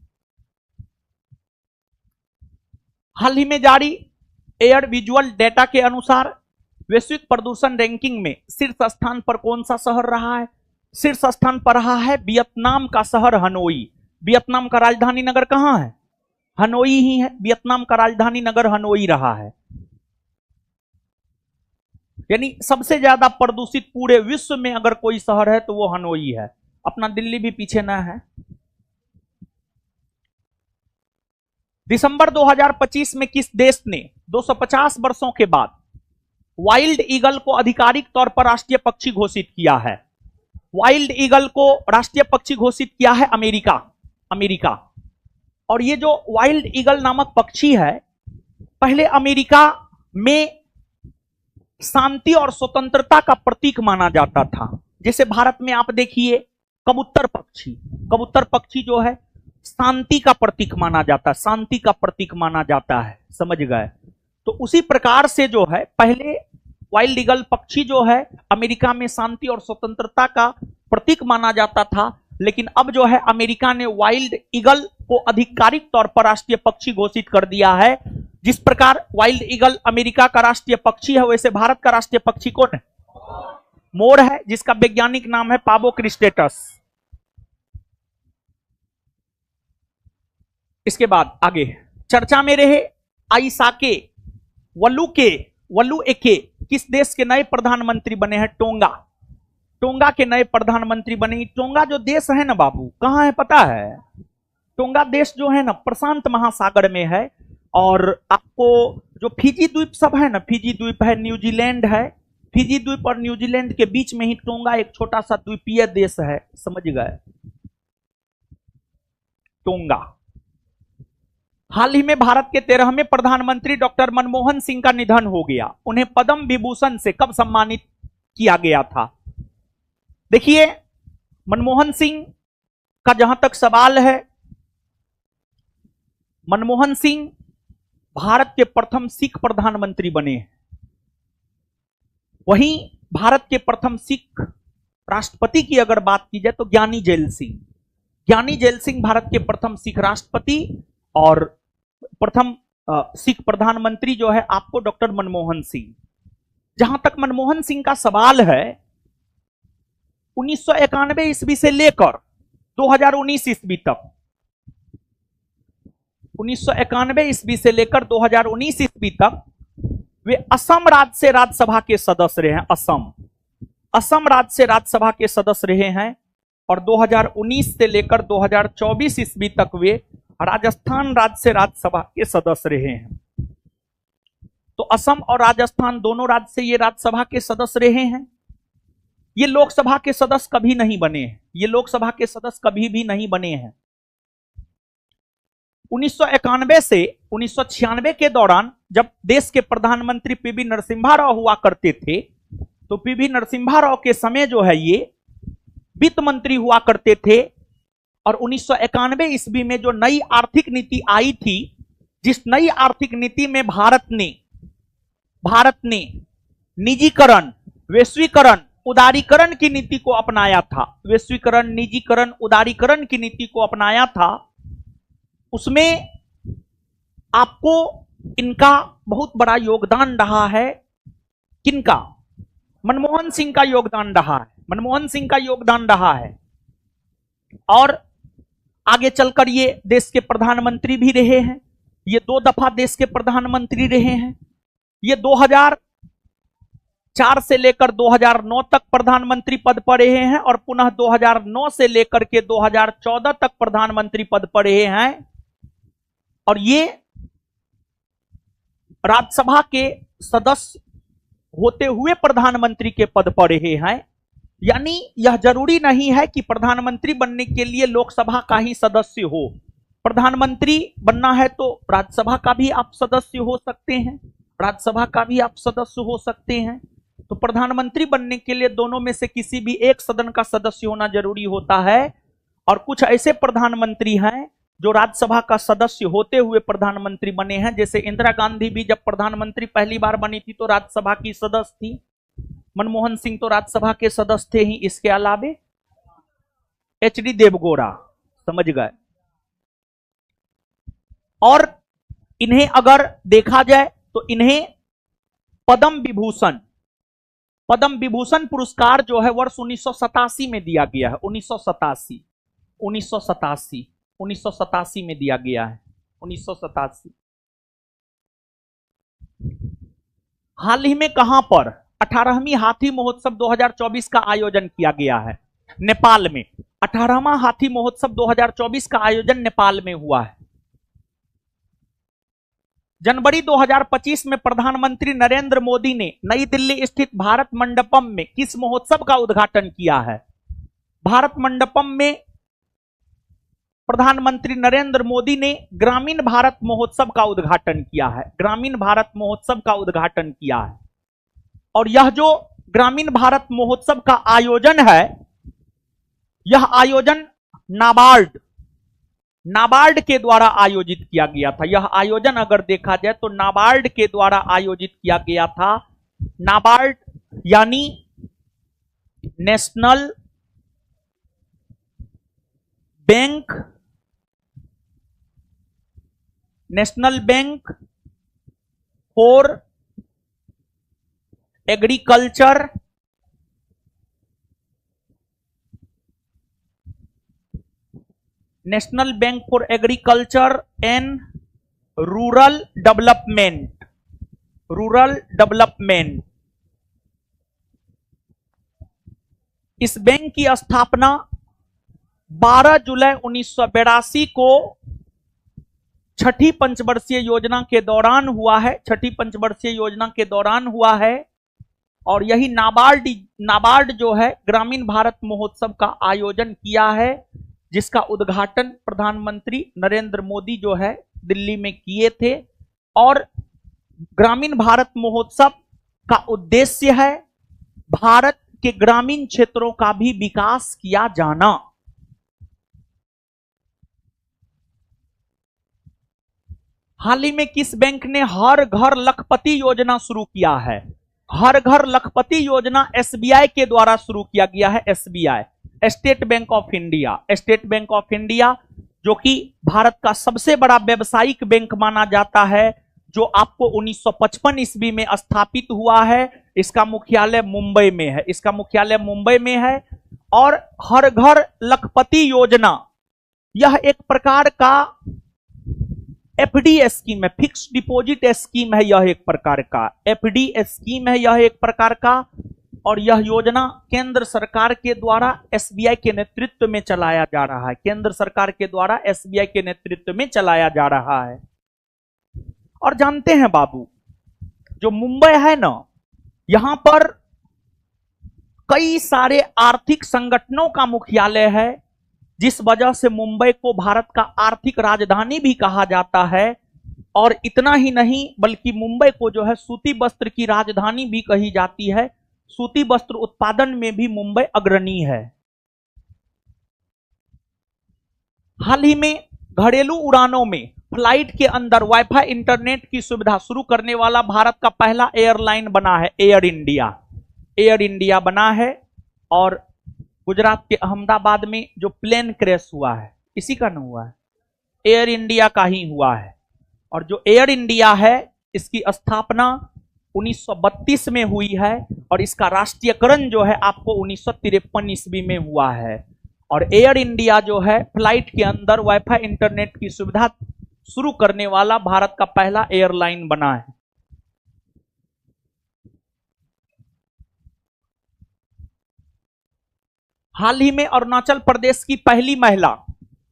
हाल ही में जारी एयर विजुअल डेटा के अनुसार वैश्विक प्रदूषण रैंकिंग में शीर्ष स्थान पर कौन सा शहर रहा है? शीर्ष स्थान पर रहा है वियतनाम का शहर हनोई। वियतनाम का राजधानी नगर कहां है? हनोई ही है। वियतनाम का राजधानी नगर हनोई रहा है। यानी सबसे ज्यादा प्रदूषित पूरे विश्व में अगर कोई शहर है तो वो हनोई है। अपना दिल्ली भी पीछे ना है। दिसंबर 2025 में किस देश ने 250 वर्षों के बाद वाइल्ड ईगल को आधिकारिक तौर पर राष्ट्रीय पक्षी घोषित किया है? वाइल्ड ईगल को राष्ट्रीय पक्षी घोषित किया है अमेरिका। और ये जो वाइल्ड ईगल नामक पक्षी है, पहले अमेरिका में शांति और स्वतंत्रता का प्रतीक माना जाता था। जैसे भारत में आप देखिए कबूतर पक्षी, कबूतर पक्षी जो है शांति का प्रतीक माना जाता है, शांति का प्रतीक माना जाता है, समझ गए। तो उसी प्रकार से जो है पहले वाइल्ड ईगल पक्षी जो है अमेरिका में शांति और स्वतंत्रता का प्रतीक माना जाता था, लेकिन अब जो है अमेरिका ने वाइल्ड ईगल को आधिकारिक तौर पर राष्ट्रीय पक्षी घोषित कर दिया है। जिस प्रकार वाइल्ड ईगल अमेरिका का राष्ट्रीय पक्षी है, वैसे भारत का राष्ट्रीय पक्षी कौन है? मोर है, जिसका वैज्ञानिक नाम है पाबो क्रिस्टेटस। इसके बाद आगे चर्चा में रहे आइसाके वल्लुएके किस देश के नए प्रधानमंत्री बने हैं? टोंगा, टोंगा के नए प्रधानमंत्री बने। टोंगा जो देश है ना बाबू, कहां है पता है? टोंगा देश जो है ना प्रशांत महासागर में है। और आपको जो फिजी द्वीप सब है ना, फिजी द्वीप है, न्यूजीलैंड है, फिजी द्वीप और न्यूजीलैंड के बीच में ही टोंगा एक छोटा सा द्वीपीय देश है, समझ गए। टोंगा। हाल ही में भारत के 13वें प्रधानमंत्री डॉक्टर मनमोहन सिंह का निधन हो गया। उन्हें पद्म विभूषण से कब सम्मानित किया गया था? देखिए, मनमोहन सिंह का जहां तक सवाल है, मनमोहन सिंह भारत के प्रथम सिख प्रधानमंत्री बने हैं। वहीं भारत के प्रथम सिख राष्ट्रपति की अगर बात की जाए तो ज्ञानी जैल सिंह, ज्ञानी जैल सिंह भारत के प्रथम सिख राष्ट्रपति और प्रथम सिख प्रधानमंत्री जो है आपको डॉक्टर मनमोहन सिंह। जहां तक मनमोहन सिंह का सवाल है, 1991 ईस्वी से लेकर 2019 ईस्वी तक, 1991 ईस्वी से लेकर 2019 ईस्वी तक वे असम राज्य से राज्यसभा के सदस्य रहे हैं। असम राज्य से राज्यसभा के सदस्य रहे हैं। और 2019 से लेकर 2024 ईस्वी तक वे राजस्थान राज्य से राज्यसभा के सदस्य रहे हैं। तो असम और राजस्थान दोनों राज्य से ये राज्यसभा के सदस्य रहे हैं। ये लोकसभा के सदस्य कभी नहीं बने हैं, ये लोकसभा के सदस्य कभी भी नहीं बने हैं। 1991 से 1996 के दौरान जब देश के प्रधानमंत्री पीवी नरसिम्हा राव हुआ करते थे, तो पीवी नरसिम्हा राव के समय जो है ये वित्त मंत्री हुआ करते थे। और 1991 ईस्वी में जो नई आर्थिक नीति आई थी, जिस नई आर्थिक नीति में भारत ने निजीकरण, वैश्वीकरण, उदारीकरण की नीति को अपनाया था, वैश्वीकरण, निजीकरण, उदारीकरण की नीति को अपनाया था, उसमें आपको इनका बहुत बड़ा योगदान रहा है। किनका? मनमोहन सिंह का योगदान रहा है, मनमोहन सिंह का योगदान रहा है। और आगे चलकर ये देश के प्रधानमंत्री भी रहे हैं। ये 2 दफा देश के प्रधानमंत्री रहे हैं। ये 2004 से लेकर 2009 तक प्रधानमंत्री पद पर रहे हैं और पुनः 2009 से लेकर के 2014 तक प्रधानमंत्री पद पर रहे हैं। और ये राज्यसभा के सदस्य होते हुए प्रधानमंत्री के पद पर रहे हैं। यानी यह जरूरी नहीं है कि प्रधानमंत्री बनने के लिए लोकसभा का ही सदस्य हो। प्रधानमंत्री बनना है तो राज्यसभा का भी आप सदस्य हो सकते हैं, राज्यसभा का भी आप सदस्य हो सकते हैं। तो प्रधानमंत्री बनने के लिए दोनों में से किसी भी एक सदन का सदस्य होना जरूरी होता है। और कुछ ऐसे प्रधानमंत्री हैं जो राज्यसभा का सदस्य होते हुए प्रधानमंत्री बने हैं। जैसे इंदिरा गांधी भी जब प्रधानमंत्री पहली बार बनी थी तो राज्यसभा की सदस्य थी। मनमोहन सिंह तो राज्यसभा के सदस्य थे ही। इसके अलावे एचडी देवगौड़ा, समझ गए। और इन्हें अगर देखा जाए तो इन्हें पद्म विभूषण पुरस्कार जो है वर्ष 1987 में दिया गया है। 1987 में दिया गया है। 1987। हाल ही में कहां पर 18वीं हाथी महोत्सव 2024 का आयोजन किया गया है? नेपाल में। 18वां हाथी महोत्सव 2024 का आयोजन नेपाल में हुआ है। जनवरी 2025 में प्रधानमंत्री नरेंद्र मोदी ने नई दिल्ली स्थित भारत मंडपम में किस महोत्सव का उद्घाटन किया है? भारत मंडपम में प्रधानमंत्री नरेंद्र मोदी ने ग्रामीण भारत महोत्सव का उद्घाटन किया है। ग्रामीण भारत महोत्सव का उद्घाटन किया है। और यह जो ग्रामीण भारत महोत्सव का आयोजन है, यह आयोजन नाबार्ड नाबार्ड के द्वारा आयोजित किया गया था। यह आयोजन अगर देखा जाए तो नाबार्ड के द्वारा आयोजित किया गया था। नाबार्ड यानी national bank for agriculture national bank for agriculture and rural development. इस बैंक की स्थापना 12 जुलाई 1982 को छठी पंचवर्षीय योजना के दौरान हुआ है। और यही नाबार्ड जो है ग्रामीण भारत महोत्सव का आयोजन किया है, जिसका उद्घाटन प्रधानमंत्री नरेंद्र मोदी जो है दिल्ली में किए थे। और ग्रामीण भारत महोत्सव का उद्देश्य है भारत के ग्रामीण क्षेत्रों का भी विकास किया जाना। हाल ही में किस बैंक ने हर घर लखपति योजना शुरू किया है? हर घर लखपति योजना एसबीआई के द्वारा शुरू किया गया है। SBI, state bank of India, जो कि भारत का सबसे बड़ा व्यावसायिक बैंक माना जाता है, जो आपको 1955 ईस्वी में स्थापित हुआ है। इसका मुख्यालय मुंबई में है। और हर घर लखपति योजना यह एक प्रकार का एफडी स्कीम है, फिक्स डिपॉजिट स्कीम है। यह एक प्रकार का एफडी स्कीम है, यह एक प्रकार का। और यह योजना केंद्र सरकार के द्वारा एसबीआई के नेतृत्व में चलाया जा रहा है। और जानते हैं बाबू, जो मुंबई है ना, यहां पर कई सारे आर्थिक संगठनों का मुख्यालय है, जिस वजह से मुंबई को भारत का आर्थिक राजधानी भी कहा जाता है। और इतना ही नहीं, बल्कि मुंबई को जो है सूती वस्त्र की राजधानी भी कही जाती है। सूती वस्त्र उत्पादन में भी मुंबई अग्रणी है। हाल ही में घरेलू उड़ानों में फ्लाइट के अंदर वाईफाई इंटरनेट की सुविधा शुरू करने वाला भारत का पहला एयरलाइन बना है एयर इंडिया बना है। और गुजरात के अहमदाबाद में जो प्लेन क्रैश हुआ है, इसी का न हुआ है, एयर इंडिया का ही हुआ है। और जो एयर इंडिया है, इसकी स्थापना 1932 में हुई है। और इसका राष्ट्रीयकरण जो है आपको 1953 ईस्वी में हुआ है। और एयर इंडिया जो है फ्लाइट के अंदर वाईफाई इंटरनेट की सुविधा शुरू करने वाला भारत का पहला एयरलाइन बना है। हाल ही में अरुणाचल प्रदेश की पहली महिला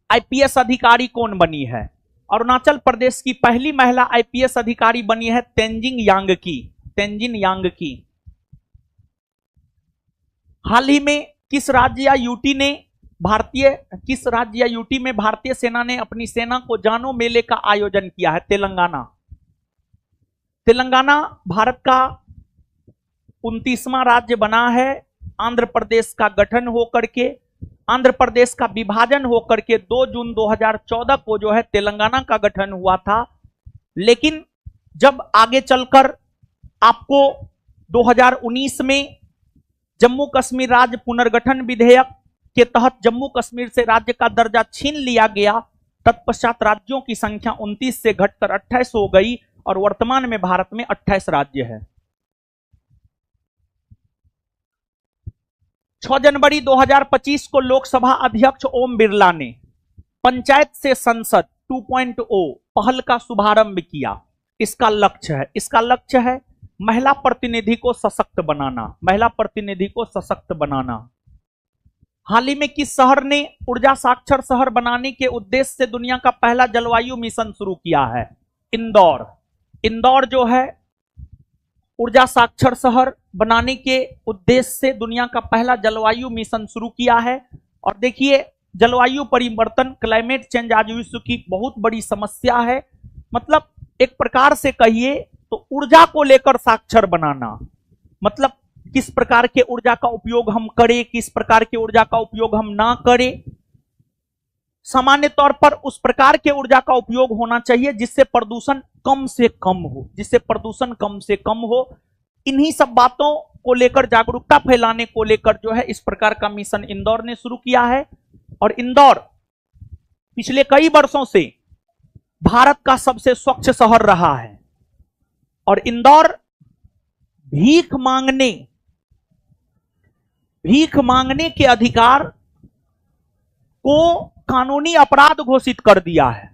आईपीएस अधिकारी कौन बनी है? अरुणाचल प्रदेश की पहली महिला आईपीएस अधिकारी बनी है तेंजिन यांगकी। हाल ही में किस राज्य या यूटी में भारतीय सेना ने अपनी सेना को जानो मेले का आयोजन किया है? तेलंगाना भारत का 29वां राज्य बना है। आंध्र प्रदेश का गठन होकर के, आंध्र प्रदेश का विभाजन होकर के 2 जून 2014 को जो है तेलंगाना का गठन हुआ था। लेकिन जब आगे चलकर आपको 2019 में जम्मू कश्मीर राज्य पुनर्गठन विधेयक के तहत जम्मू कश्मीर से राज्य का दर्जा छीन लिया गया, तत्पश्चात राज्यों की संख्या 29 से घटकर 28 हो गई और वर्तमान में भारत में 28 राज्य है। 6 जनवरी 2025 को लोकसभा अध्यक्ष ओम बिरला ने पंचायत से संसद 2.0 पहल का शुभारंभ किया। इसका लक्ष्य है महिला प्रतिनिधि को सशक्त बनाना। हाल ही में किस शहर ने ऊर्जा साक्षर शहर बनाने के उद्देश्य से दुनिया का पहला जलवायु मिशन शुरू किया है? इंदौर जो है ऊर्जा साक्षर शहर बनाने के उद्देश्य से दुनिया का पहला जलवायु मिशन शुरू किया है। और देखिए, जलवायु परिवर्तन, क्लाइमेट चेंज आज विश्व की बहुत बड़ी समस्या है। मतलब एक प्रकार से कहिए तो ऊर्जा को लेकर साक्षर बनाना, मतलब किस प्रकार के ऊर्जा का उपयोग हम करें, किस प्रकार के ऊर्जा का उपयोग हम ना करें। सामान्य तौर पर उस प्रकार के ऊर्जा का उपयोग होना चाहिए जिससे प्रदूषण कम से कम हो, जिससे प्रदूषण कम से कम हो। इन्हीं सब बातों को लेकर, जागरूकता फैलाने को लेकर जो है इस प्रकार का मिशन इंदौर ने शुरू किया है। और इंदौर पिछले कई वर्षों से भारत का सबसे स्वच्छ शहर रहा है। और इंदौर भीख मांगने के अधिकार को कानूनी अपराध घोषित कर दिया है।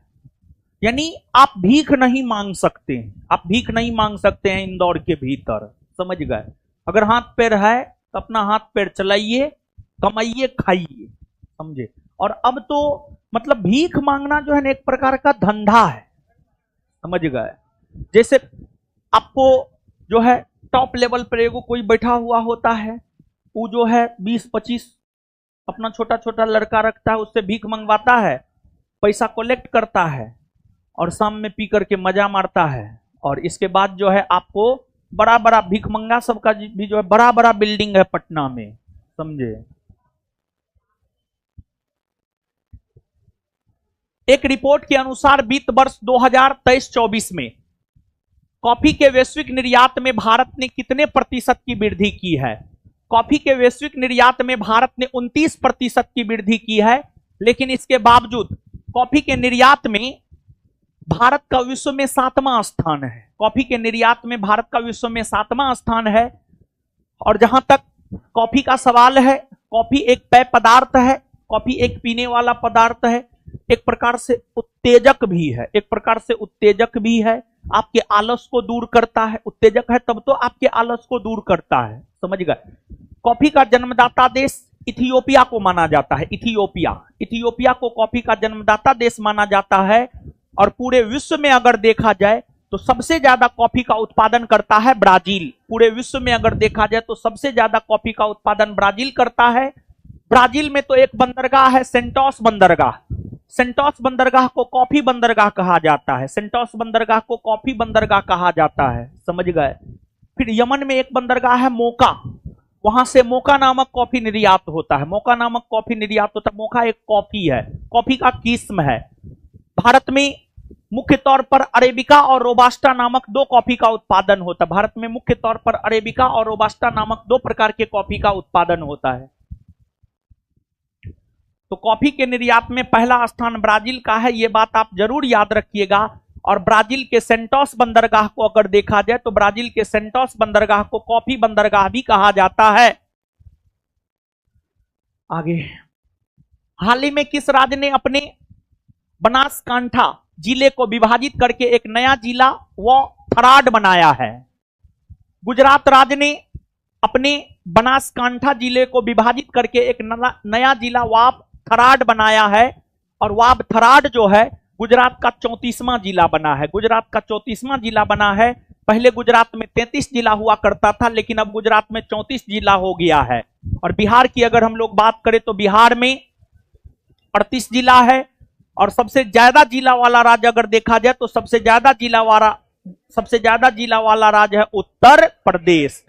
यानी आप भीख नहीं मांग सकते, आप भीख नहीं मांग सकते हैं इंदौर के भीतर, समझ गए। अगर हाथ पैर है तो अपना हाथ पैर चलाइए, कमाइए, खाइए, समझे। और अब तो मतलब भीख मांगना जो है ना एक प्रकार का धंधा है, समझ गए। जैसे आपको जो है टॉप लेवल पर एगो कोई बैठा हुआ होता है, वो जो है 20-25 अपना छोटा छोटा लड़का रखता है, उससे भीख मंगवाता है, पैसा कलेक्ट करता है और शाम में पी करके मजा मारता है। और इसके बाद जो है आपको बड़ा बड़ा भीख मंगा सबका भी जो है बड़ा बड़ा बिल्डिंग है पटना में, समझे। एक रिपोर्ट के अनुसार वित्त वर्ष 2023-24 में कॉफी के वैश्विक निर्यात में भारत ने कितने प्रतिशत की वृद्धि की है? कॉफी के वैश्विक निर्यात में भारत ने 29% की वृद्धि की है। लेकिन इसके बावजूद कॉफी के निर्यात में भारत का विश्व में 7वां स्थान है। कॉफी के निर्यात में भारत का विश्व में 7वां स्थान है। और जहां तक कॉफी का सवाल है, कॉफी एक पेय पदार्थ है, कॉफी एक पीने वाला पदार्थ है, एक प्रकार से उत्तेजक भी है, एक प्रकार से उत्तेजक भी है, आपके आलस को दूर करता है। उत्तेजक है तब तो आपके आलस को दूर करता है, समझ गए। कॉफी का जन्मदाता देश इथियोपिया को माना जाता है। इथियोपिया को कॉफी का जन्मदाता देश माना जाता है। और पूरे विश्व में अगर देखा जाए तो सबसे ज्यादा कॉफी का उत्पादन करता है ब्राजील। पूरे विश्व में अगर देखा जाए तो सबसे ज्यादा कॉफी का उत्पादन ब्राजील करता है। ब्राजील में तो एक बंदरगाह है, सेंटोस बंदरगाह। सेंटोस बंदरगाह को कॉफी बंदरगाह कहा जाता है। सेंटोस बंदरगाह को कॉफी बंदरगाह कहा जाता है, समझ गए। फिर यमन में एक बंदरगाह है मोका, वहां से मोका नामक कॉफी निर्यात होता है। मोका नामक कॉफी निर्यात होता है। मोका एक कॉफी है, कॉफी का किस्म है। भारत में मुख्य तौर पर अरेबिका और रोबास्टा नामक 2 कॉफी का उत्पादन होता है। भारत में मुख्य तौर पर अरेबिका और रोबास्टा नामक 2 प्रकार के कॉफी का उत्पादन होता है। तो कॉफी के निर्यात में पहला स्थान ब्राजील का है, यह बात आप जरूर याद रखिएगा। और ब्राजील के सेंटोस बंदरगाह को अगर देखा जाए तो ब्राजील के सेंटोस बंदरगाह को कॉफी बंदरगाह भी कहा जाता है। आगे, हाल ही में किस राज्य ने अपने बनासकांठा जिले को विभाजित करके एक नया जिला व थराद बनाया है? गुजरात राज्य ने अपने बनासकांठा जिले को विभाजित करके एक नया जिला वाब थराद बनाया है। और वाब थराद जो है गुजरात का 34वां जिला बना है। गुजरात का 34वां जिला बना है। पहले गुजरात में 33 जिला हुआ करता था, लेकिन अब गुजरात में 34 जिला हो गया है। और बिहार की अगर हम लोग बात करें तो बिहार में 38 जिला है। और सबसे ज्यादा जिला वाला राज्य अगर देखा जाए तो सबसे ज्यादा जिला वाला राज्य है उत्तर प्रदेश।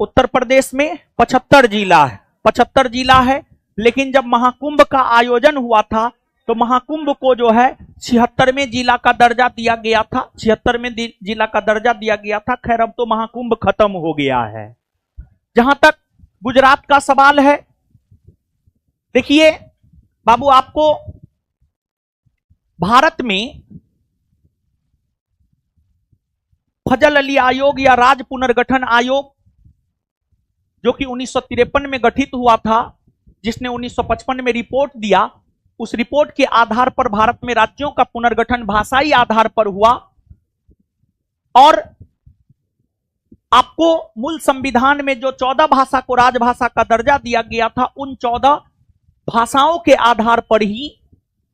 उत्तर प्रदेश में 75 जिला है, 75 जिला है। लेकिन जब महाकुंभ का आयोजन हुआ था तो महाकुंभ को जो है 76वें जिला का दर्जा दिया गया था। 76वें जिला का दर्जा दिया गया था। खैर अब तो महाकुंभ खत्म हो गया है। जहां तक गुजरात का सवाल है, देखिए बाबू, आपको भारत में फजल अली आयोग या राज्य पुनर्गठन आयोग जो कि 1953 में गठित हुआ था, जिसने 1955 में रिपोर्ट दिया, उस रिपोर्ट के आधार पर भारत में राज्यों का पुनर्गठन भाषाई आधार पर हुआ। और आपको मूल संविधान में जो 14 भाषा को राजभाषा का दर्जा दिया गया था, उन 14 भाषाओं के आधार पर ही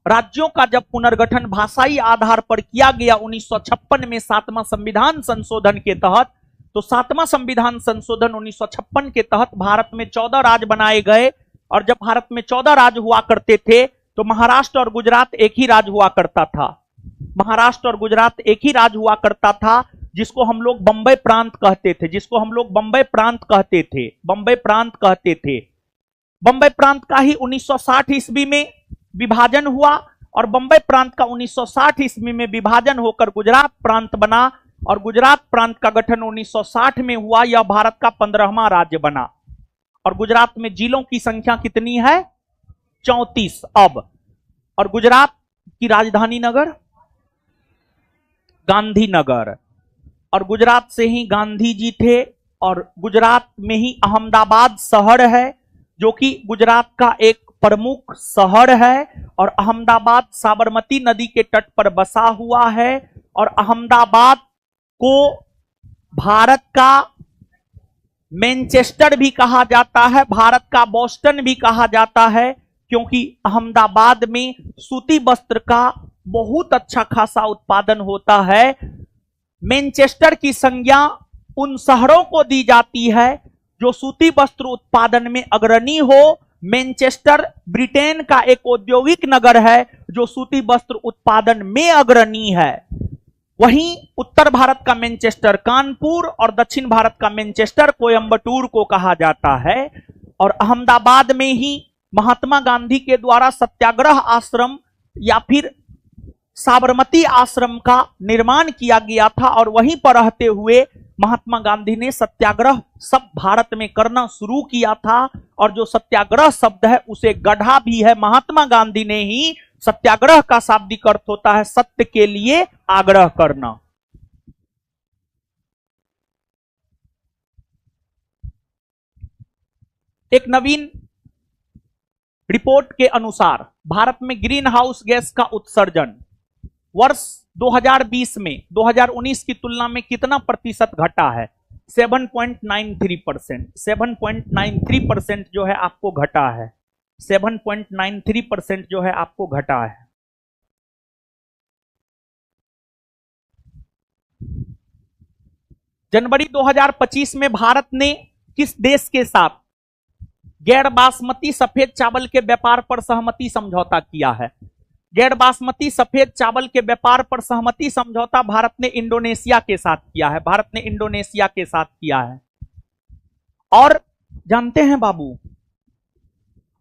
राज्यों का जब पुनर्गठन भाषाई आधार पर किया गया 1956 में 7वां संविधान संशोधन के तहत, तो 7वां संविधान संशोधन 1956 के तहत भारत में 14 राज्य बनाए गए। और जब भारत में 14 राज्य हुआ करते थे तो महाराष्ट्र और गुजरात एक ही राज्य हुआ करता था। महाराष्ट्र और गुजरात एक ही राज्य हुआ करता था। जिसको हम लोग बंबई प्रांत कहते थे, जिसको हम लोग बंबई प्रांत कहते थे, बंबई प्रांत कहते थे। बंबई प्रांत का ही 1960 ईस्वी में विभाजन हुआ और बंबई प्रांत का 1960 ईस्वी में विभाजन होकर गुजरात प्रांत बना और गुजरात प्रांत का गठन 1960 में हुआ। यह भारत का 15वां राज्य बना और गुजरात में जिलों की संख्या कितनी है? 34 अब। और गुजरात की राजधानी नगर गांधीनगर, और गुजरात से ही गांधी जी थे। और गुजरात में ही अहमदाबाद शहर है जो कि गुजरात का एक प्रमुख शहर है और अहमदाबाद साबरमती नदी के तट पर बसा हुआ है। और अहमदाबाद को भारत का मैनचेस्टर भी कहा जाता है, भारत का बोस्टन भी कहा जाता है, क्योंकि अहमदाबाद में सूती वस्त्र का बहुत अच्छा खासा उत्पादन होता है। मैनचेस्टर की संज्ञा उन शहरों को दी जाती है जो सूती वस्त्र उत्पादन में अग्रणी हो। मैनचेस्टर ब्रिटेन का एक औद्योगिक नगर है जो सूती वस्त्र उत्पादन में अग्रणी है। वहीं उत्तर भारत का मैनचेस्टर कानपुर और दक्षिण भारत का मैनचेस्टर कोयंबटूर को कहा जाता है। और अहमदाबाद में ही महात्मा गांधी के द्वारा सत्याग्रह आश्रम या फिर साबरमती आश्रम का निर्माण किया गया था और वहीं पर रहते हुए महात्मा गांधी ने सत्याग्रह सब भारत में करना शुरू किया था। और जो सत्याग्रह शब्द है उसे गढ़ा भी है महात्मा गांधी ने ही। सत्याग्रह का शाब्दिक अर्थ होता है सत्य के लिए आग्रह करना। एक नवीन रिपोर्ट के अनुसार भारत में ग्रीन हाउस गैस का उत्सर्जन वर्ष 2020 में 2019 की तुलना में कितना प्रतिशत घटा है? 7.93%। 7.93% जो है आपको घटा है। 7.93% जो है आपको घटा है। जनवरी 2025 में भारत ने किस देश के साथ गैर बासमती सफेद चावल के व्यापार पर सहमति समझौता किया है? गैर बासमती सफेद चावल के व्यापार पर सहमति समझौता भारत ने इंडोनेशिया के साथ किया है। भारत ने इंडोनेशिया के साथ किया है। और जानते हैं बाबू,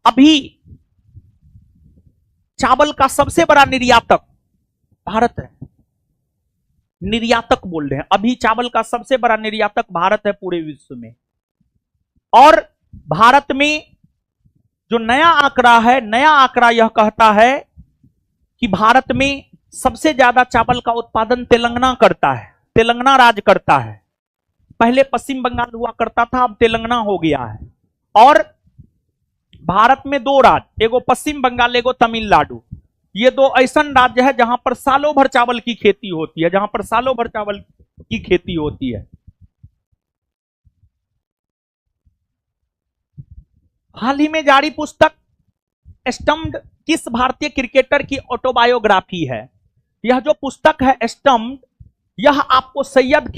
अभी चावल का सबसे बड़ा निर्यातक भारत है। निर्यातक बोल रहे हैं, अभी चावल का सबसे बड़ा निर्यातक भारत है पूरे विश्व में। और भारत में जो नया आंकड़ा है, नया आंकड़ा यह कहता है कि भारत में सबसे ज्यादा चावल का उत्पादन तेलंगाना करता है। तेलंगाना राज्य करता है। पहले पश्चिम बंगाल हुआ करता था, अब तेलंगाना हो गया है। और भारत में दो राज्य, एगो पश्चिम बंगाल, एगो तमिलनाडु, ये दो ऐसा राज्य है जहां पर सालों भर चावल की खेती होती है, जहां पर सालों भर चावल की खेती होती है। हाल ही में जारी पुस्तक स्टम्प्ड किस भारतीय क्रिकेटर की ऑटोबायोग्राफी है? यह जो पुस्तक है स्टम्प्ड, यह आपको सैयद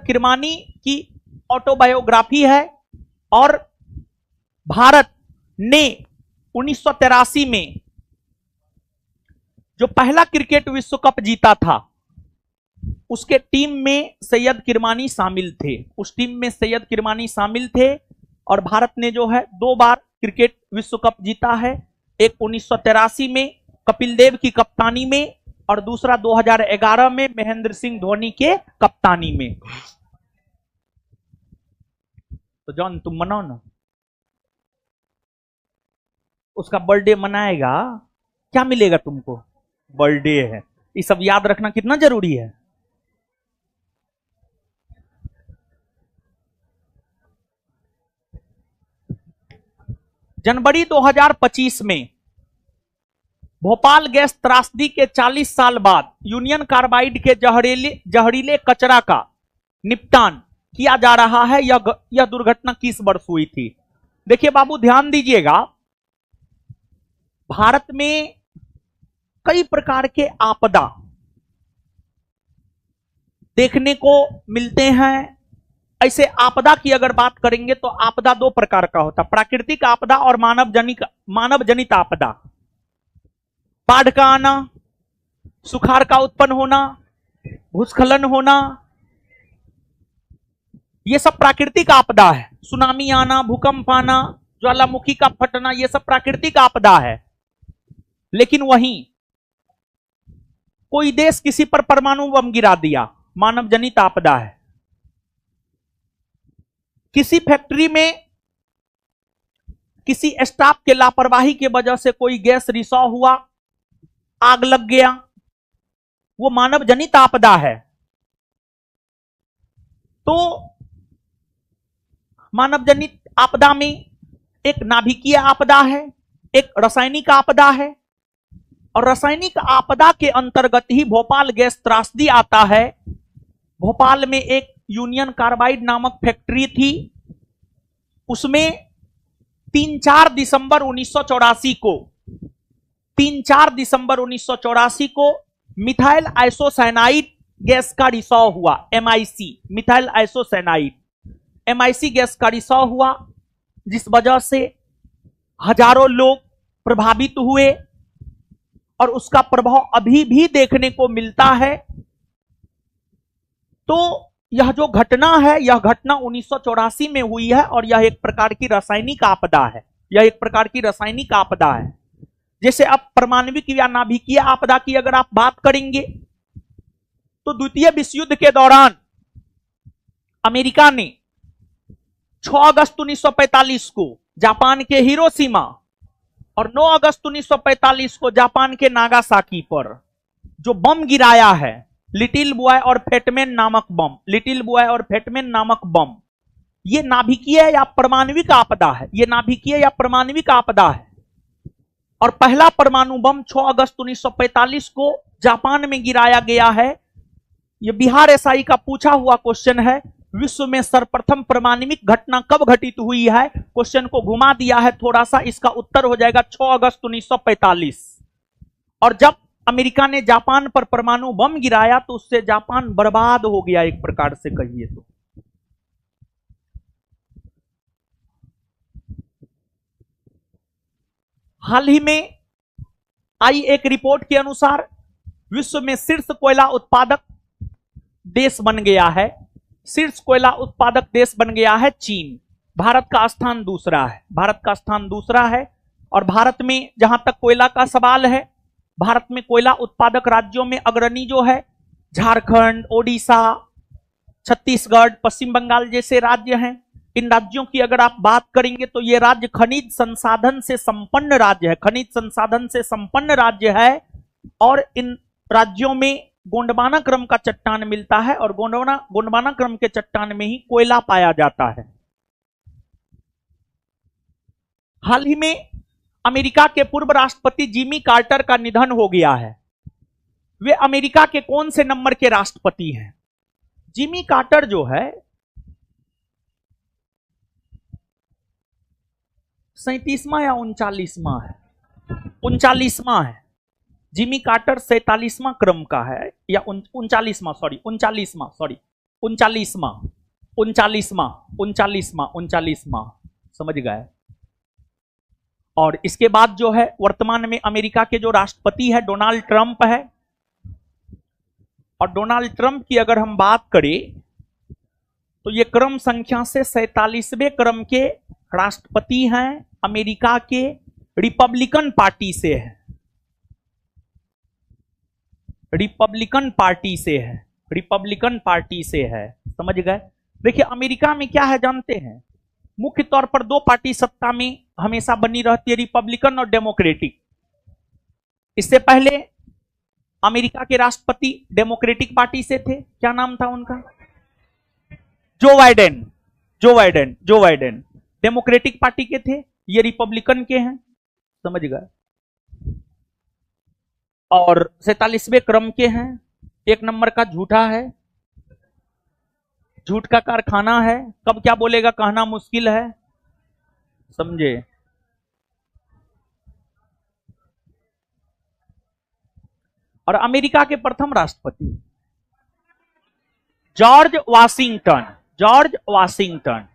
किरमानी की ऑटोबायोग्राफी है। और भारत ने 1983 में जो पहला क्रिकेट विश्व कप जीता था उसके टीम में सैयद किरमानी शामिल थे। उस टीम में सैयद किरमानी शामिल थे। और भारत ने जो है 2 बार क्रिकेट विश्व कप जीता है। एक 1983 में कपिल देव की कप्तानी में और दूसरा 2011 में महेंद्र सिंह धोनी के कप्तानी में। तो जॉन तुम मनाओ ना, उसका बर्थडे मनाएगा, क्या मिलेगा तुमको? बर्थडे है। ये सब याद रखना कितना जरूरी है। जनवरी 2025 में भोपाल गैस त्रासदी के 40 साल बाद यूनियन कार्बाइड के जहरीले कचरा का निपटान किया जा रहा है। यह दुर्घटना किस वर्ष हुई थी? देखिए बाबू, ध्यान दीजिएगा, भारत में कई प्रकार के आपदा देखने को मिलते हैं। ऐसे आपदा की अगर बात करेंगे तो आपदा 2 प्रकार का होता है, प्राकृतिक आपदा और मानव जनित आपदा। बाढ़ का आना, सुखाड़ का उत्पन्न होना, भूस्खलन होना, ये सब प्राकृतिक आपदा है। सुनामी आना, भूकंप आना, ज्वालामुखी का फटना, ये सब प्राकृतिक आपदा है। लेकिन वहीं कोई देश किसी पर परमाणु बम गिरा दिया, मानव जनित आपदा है। किसी फैक्ट्री में किसी स्टाफ के लापरवाही की वजह से कोई गैस रिसाव हुआ, आग लग गया, वो मानव जनित आपदा है। तो मानव जनित आपदा में एक नाभिकीय आपदा है, एक रासायनिक आपदा है, और रासायनिक आपदा के अंतर्गत ही भोपाल गैस त्रासदी आता है। भोपाल में एक यूनियन कार्बाइड नामक फैक्ट्री थी, उसमें 3-4 दिसंबर 1984 को 3-4 दिसंबर 1984 को मिथाइल आइसोसाइनाइड गैस का रिसाव हुआ। MIC, methyl isocyanide, MIC gas का रिसाव हुआ, जिस वजह से हजारों लोग प्रभावित हुए और उसका प्रभाव अभी भी देखने को मिलता है। तो यह जो घटना है, यह घटना 1984 में हुई है और यह एक प्रकार की रासायनिक आपदा है। यह एक प्रकार की रासायनिक आपदा है। जैसे अब परमाणविक या नाभिकीय आपदा की अगर आप बात करेंगे तो द्वितीय विश्व युद्ध के दौरान अमेरिका ने 6 अगस्त 1945 को जापान के हिरोशिमा और 9 अगस्त 1945 को जापान के नागासाकी पर जो बम गिराया है, लिटिल बॉय और फेटमैन नामक बम, लिटिल बॉय और फेटमैन नामक बम, ये नाभिकीय या परमाणविक आपदा है। ये नाभिकीय या परमाणविक आपदा है। और पहला परमाणु बम 6 अगस्त 1945 को जापान में गिराया गया है। यह बिहार SI का पूछा हुआ क्वेश्चन है, विश्व में सर्वप्रथम परमाणविक घटना कब घटित हुई है। क्वेश्चन को घुमा दिया है थोड़ा सा, इसका उत्तर हो जाएगा 6 अगस्त 1945। और जब अमेरिका ने जापान पर परमाणु बम गिराया तो उससे जापान बर्बाद हो गया, एक प्रकार से कहिए तो। हाल ही में आई एक रिपोर्ट के अनुसार विश्व में शीर्ष कोयला उत्पादक देश बन गया है। शीर्ष कोयला उत्पादक देश बन गया है चीन। भारत का स्थान दूसरा है। भारत का स्थान दूसरा है। और भारत में जहां तक कोयला का सवाल है, भारत में कोयला उत्पादक राज्यों में अग्रणी जो है झारखंड, ओडिशा, छत्तीसगढ़, पश्चिम बंगाल जैसे राज्य हैं। इन राज्यों की अगर आप बात करेंगे तो ये राज्य खनिज संसाधन से संपन्न राज्य है, खनिज संसाधन से संपन्न राज्य है। और इन राज्यों में गोंडवाना क्रम का चट्टान मिलता है और गोंडवाना क्रम के चट्टान में ही कोयला पाया जाता है। हाल ही में अमेरिका के पूर्व राष्ट्रपति जिमी कार्टर का निधन हो गया है। वे अमेरिका के कौन से नंबर के राष्ट्रपति हैं? जिमी कार्टर जो है 37वां या 39वां है? 39वां है। जिमी कार्टर 47वां क्रम का है या 39वां, सॉरी 39वां, समझ गए। और इसके बाद जो है वर्तमान में अमेरिका के जो राष्ट्रपति है डोनाल्ड ट्रंप है। और डोनाल्ड ट्रंप की अगर हम बात करें तो ये क्रम संख्या से 47वें क्रम के राष्ट्रपति हैं। अमेरिका के रिपब्लिकन पार्टी से है, रिपब्लिकन पार्टी से है, रिपब्लिकन पार्टी से है, समझ गए। देखिए अमेरिका में क्या है जानते हैं, मुख्य तौर पर 2 पार्टी सत्ता में हमेशा बनी रहती है, रिपब्लिकन और डेमोक्रेटिक। इससे पहले अमेरिका के राष्ट्रपति डेमोक्रेटिक पार्टी से थे, क्या नाम था उनका? जो बाइडेन डेमोक्रेटिक पार्टी के थे, ये रिपब्लिकन के हैं, समझ गए। और 47वें क्रम के हैं। 1 नंबर का झूठा है, झूठ का कारखाना है, कब क्या बोलेगा कहना मुश्किल है, समझे। और अमेरिका के प्रथम राष्ट्रपति जॉर्ज वाशिंगटन।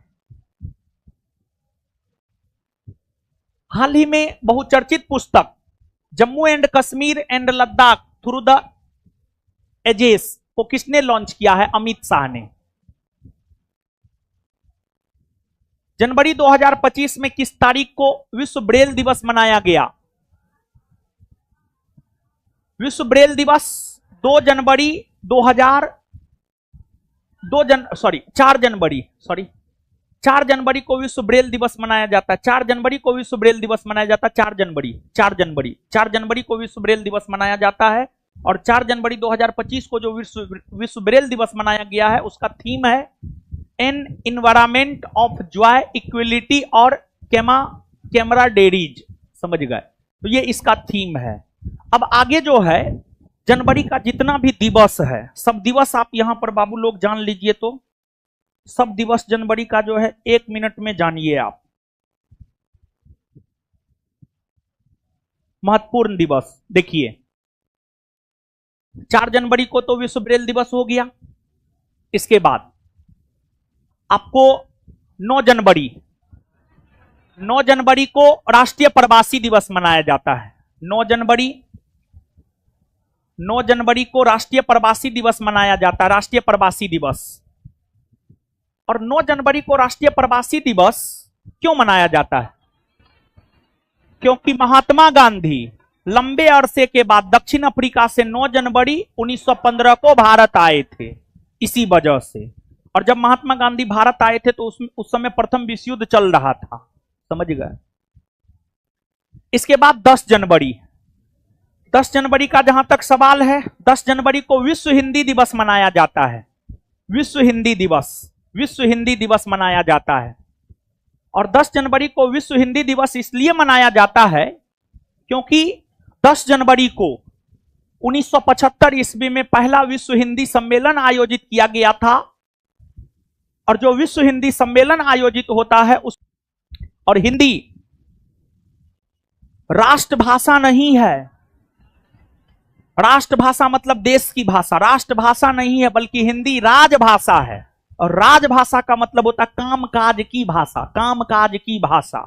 हाल ही में बहुचर्चित पुस्तक Jammu and Kashmir and Ladakh through the ages को किसने लॉन्च किया है? अमित शाह ने। जनवरी 2025 में किस तारीख को विश्व ब्रेल दिवस मनाया गया? विश्व ब्रेल दिवस 4 जनवरी 4 जनवरी को विश्व ब्रेल दिवस मनाया जाता है। 4 जनवरी को विश्व ब्रेल दिवस मनाया जाता है। 4 जनवरी को विश्व ब्रेल दिवस मनाया जाता है। और 4 जनवरी 2025 को जो विश्व ब्रेल दिवस मनाया गया है उसका थीम है an environment of Joy, equality और कैमराडेरीज। समझ गए? तो ये इसका थीम है। अब आगे जो है जनवरी का जितना भी दिवस है, सब दिवस आप यहां पर बाबू लोग जान लीजिए। तो सब दिवस जनवरी का जो है 1 मिनट में जानिए आप। महत्वपूर्ण दिवस देखिए, 4 जनवरी को तो विश्व ब्रेल दिवस हो गया। इसके बाद आपको 9 जनवरी को राष्ट्रीय प्रवासी दिवस मनाया जाता है। 9 जनवरी को राष्ट्रीय प्रवासी दिवस मनाया जाता है, राष्ट्रीय प्रवासी दिवस। और 9 जनवरी को राष्ट्रीय प्रवासी दिवस क्यों मनाया जाता है? क्योंकि महात्मा गांधी लंबे अरसे के बाद दक्षिण अफ्रीका से 9 जनवरी 1915 को भारत आए थे, इसी वजह से। और जब महात्मा गांधी भारत आए थे तो उस समय प्रथम विश्व युद्ध चल रहा था। समझ गए? इसके बाद 10 जनवरी का जहां तक सवाल है, 10 जनवरी को विश्व हिंदी दिवस मनाया जाता है। विश्व हिंदी दिवस मनाया जाता है। और 10 जनवरी को विश्व हिंदी दिवस इसलिए मनाया जाता है क्योंकि 10 जनवरी को 1975 ईस्वी में पहला विश्व हिंदी सम्मेलन आयोजित किया गया था। और जो विश्व हिंदी सम्मेलन आयोजित होता है और हिंदी राष्ट्रभाषा नहीं है। राष्ट्रभाषा मतलब देश की भाषा, राष्ट्रभाषा नहीं है, बल्कि हिंदी राजभाषा है। और राजभाषा का मतलब होता है कामकाज की भाषा।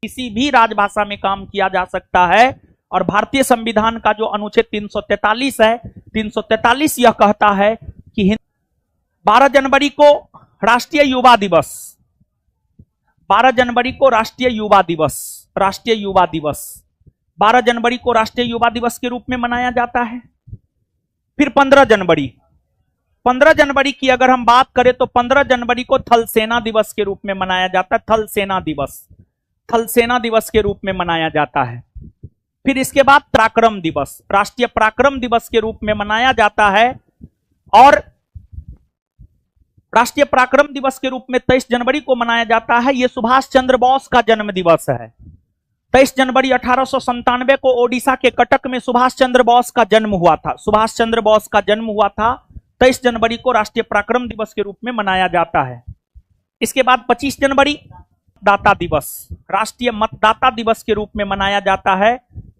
किसी भी राजभाषा में काम किया जा सकता है। और भारतीय संविधान का जो अनुच्छेद 343 है, 343 यह कहता है कि 12 जनवरी को राष्ट्रीय युवा दिवस, 12 जनवरी को राष्ट्रीय युवा दिवस 12 जनवरी को राष्ट्रीय युवा दिवस के रूप में मनाया जाता है। फिर 15 जनवरी की अगर हम बात करें तो 15 जनवरी को थल सेना दिवस के रूप में मनाया जाता है। थल सेना दिवस के रूप में मनाया जाता है। फिर इसके बाद पराक्रम दिवस, राष्ट्रीय पराक्रम दिवस के रूप में मनाया जाता है। और राष्ट्रीय पराक्रम दिवस के रूप में 23 जनवरी को मनाया जाता है। यह सुभाष चंद्र बोस का जन्म दिवस है। 23 जनवरी 1897 को ओडिशा के कटक में सुभाष चंद्र बोस का जन्म हुआ था। 23 जनवरी को राष्ट्रीय पराक्रम दिवस के रूप में मनाया जाता है। इसके बाद 25 जनवरी मतदाता दिवस, राष्ट्रीय मतदाता दिवस के रूप में मनाया जाता है।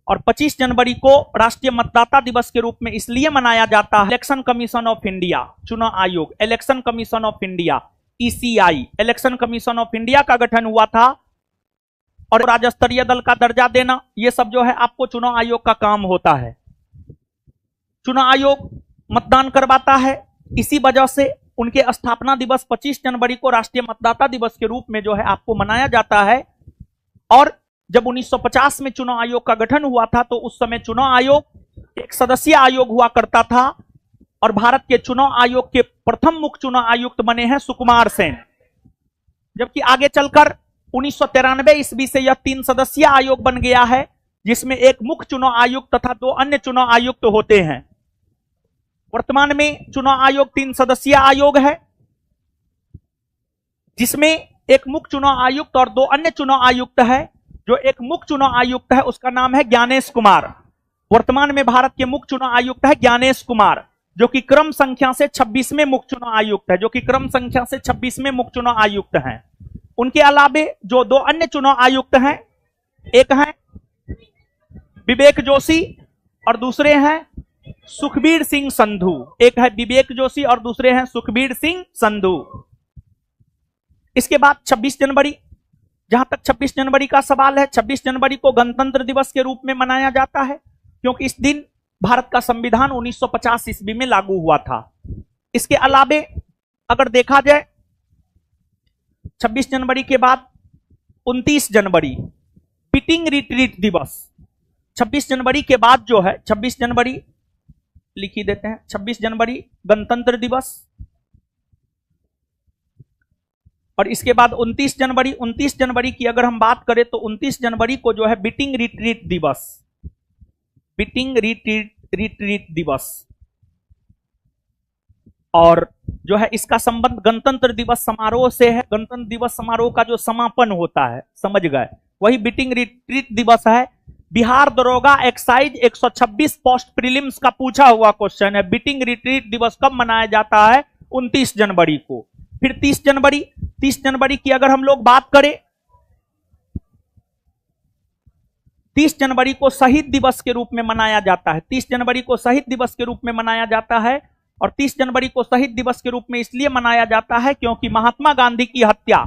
और 25 जनवरी को राष्ट्रीय मतदाता दिवस के रूप में इसलिए मनाया जाता है, इलेक्शन कमीशन ऑफ इंडिया, चुनाव आयोग, election commission of India, ECI, election commission of India का गठन हुआ था। और राज्य स्तरीय दल का दर्जा देना, यह सब जो है आपको चुनाव आयोग का काम होता है। चुनाव आयोग मतदान करवाता है। इसी वजह से उनके स्थापना दिवस 25 जनवरी को राष्ट्रीय मतदाता दिवस के रूप में जो है आपको मनाया जाता है। और जब 1950 में चुनाव आयोग का गठन हुआ था तो उस समय चुनाव आयोग एक सदस्यीय आयोग हुआ करता था। और भारत के चुनाव आयोग के प्रथम मुख्य चुनाव आयुक्त बने हैं सुकुमार सेन। जबकि आगे चलकर 1993 ईस्वी से यह 3 सदस्यीय आयोग बन गया है, जिसमें एक मुख्य चुनाव आयुक्त तथा 2 अन्य चुनाव आयुक्त होते हैं। वर्तमान में चुनाव आयोग 3 सदस्यीय आयोग है, जिसमें एक मुख्य चुनाव आयुक्त और 2 अन्य चुनाव आयुक्त है। जो एक मुख्य चुनाव आयुक्त है उसका नाम है ज्ञानेश कुमार। वर्तमान में भारत के मुख्य चुनाव आयुक्त है ज्ञानेश कुमार, जो कि क्रम संख्या से 26वें मुख्य चुनाव आयुक्त हैं। उनके अलावे जो 2 अन्य चुनाव आयुक्त हैं, एक हैं विवेक जोशी और दूसरे हैं सुखबीर सिंह संधू। एक है विवेक जोशी और दूसरे हैं सुखबीर सिंह संधू। इसके बाद 26 जनवरी, जहां तक 26 जनवरी का सवाल है, 26 जनवरी को गणतंत्र दिवस के रूप में मनाया जाता है, क्योंकि इस दिन भारत का संविधान 1950 ईस्वी में लागू हुआ था। इसके अलावे अगर देखा जाए 26 जनवरी के बाद 29 जनवरी बीटिंग रिट्रीट दिवस, 26 जनवरी के बाद जो है 26 जनवरी लिख ही देते हैं, 26 जनवरी गणतंत्र दिवस, और इसके बाद 29 जनवरी, 29 जनवरी की अगर हम बात करें तो 29 जनवरी को जो है बीटिंग रिट्रीट दिवस, बीटिंग रिट्रीट दिवस, और जो है इसका संबंध गणतंत्र दिवस समारोह से है। गणतंत्र दिवस समारोह का जो समापन होता है, समझ गए, वही बीटिंग रिट्रीट दिवस है। बिहार दरोगा एक्साइज 126 पोस्ट प्रीलिम्स का पूछा हुआ क्वेश्चन है, बीटिंग रिट्रीट दिवस कब मनाया जाता है? 29 जनवरी को। फिर 30 जनवरी, 30 जनवरी की अगर हम लोग बात करें, 30 जनवरी को शहीद दिवस के रूप में मनाया जाता है। 30 जनवरी को शहीद दिवस के रूप में मनाया जाता है, और 30 जनवरी को शहीद दिवस के रूप में इसलिए मनाया जाता है क्योंकि महात्मा गांधी की हत्या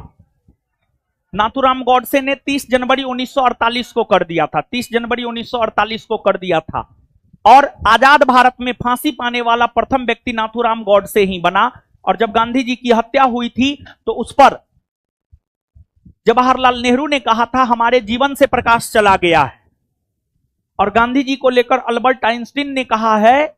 नाथूराम गॉडसे ने 30 जनवरी 1948 को कर दिया था, 30 जनवरी 1948 को कर दिया था, और आजाद भारत में फांसी पाने वाला प्रथम व्यक्ति नाथूराम गॉडसे ही बना। और जब गांधी जी की हत्या हुई थी तो उस पर जवाहरलाल नेहरू ने कहा था हमारे जीवन से प्रकाश चला गया है, और गांधी जी को लेकर अल्बर्ट आइंस्टीन ने कहा है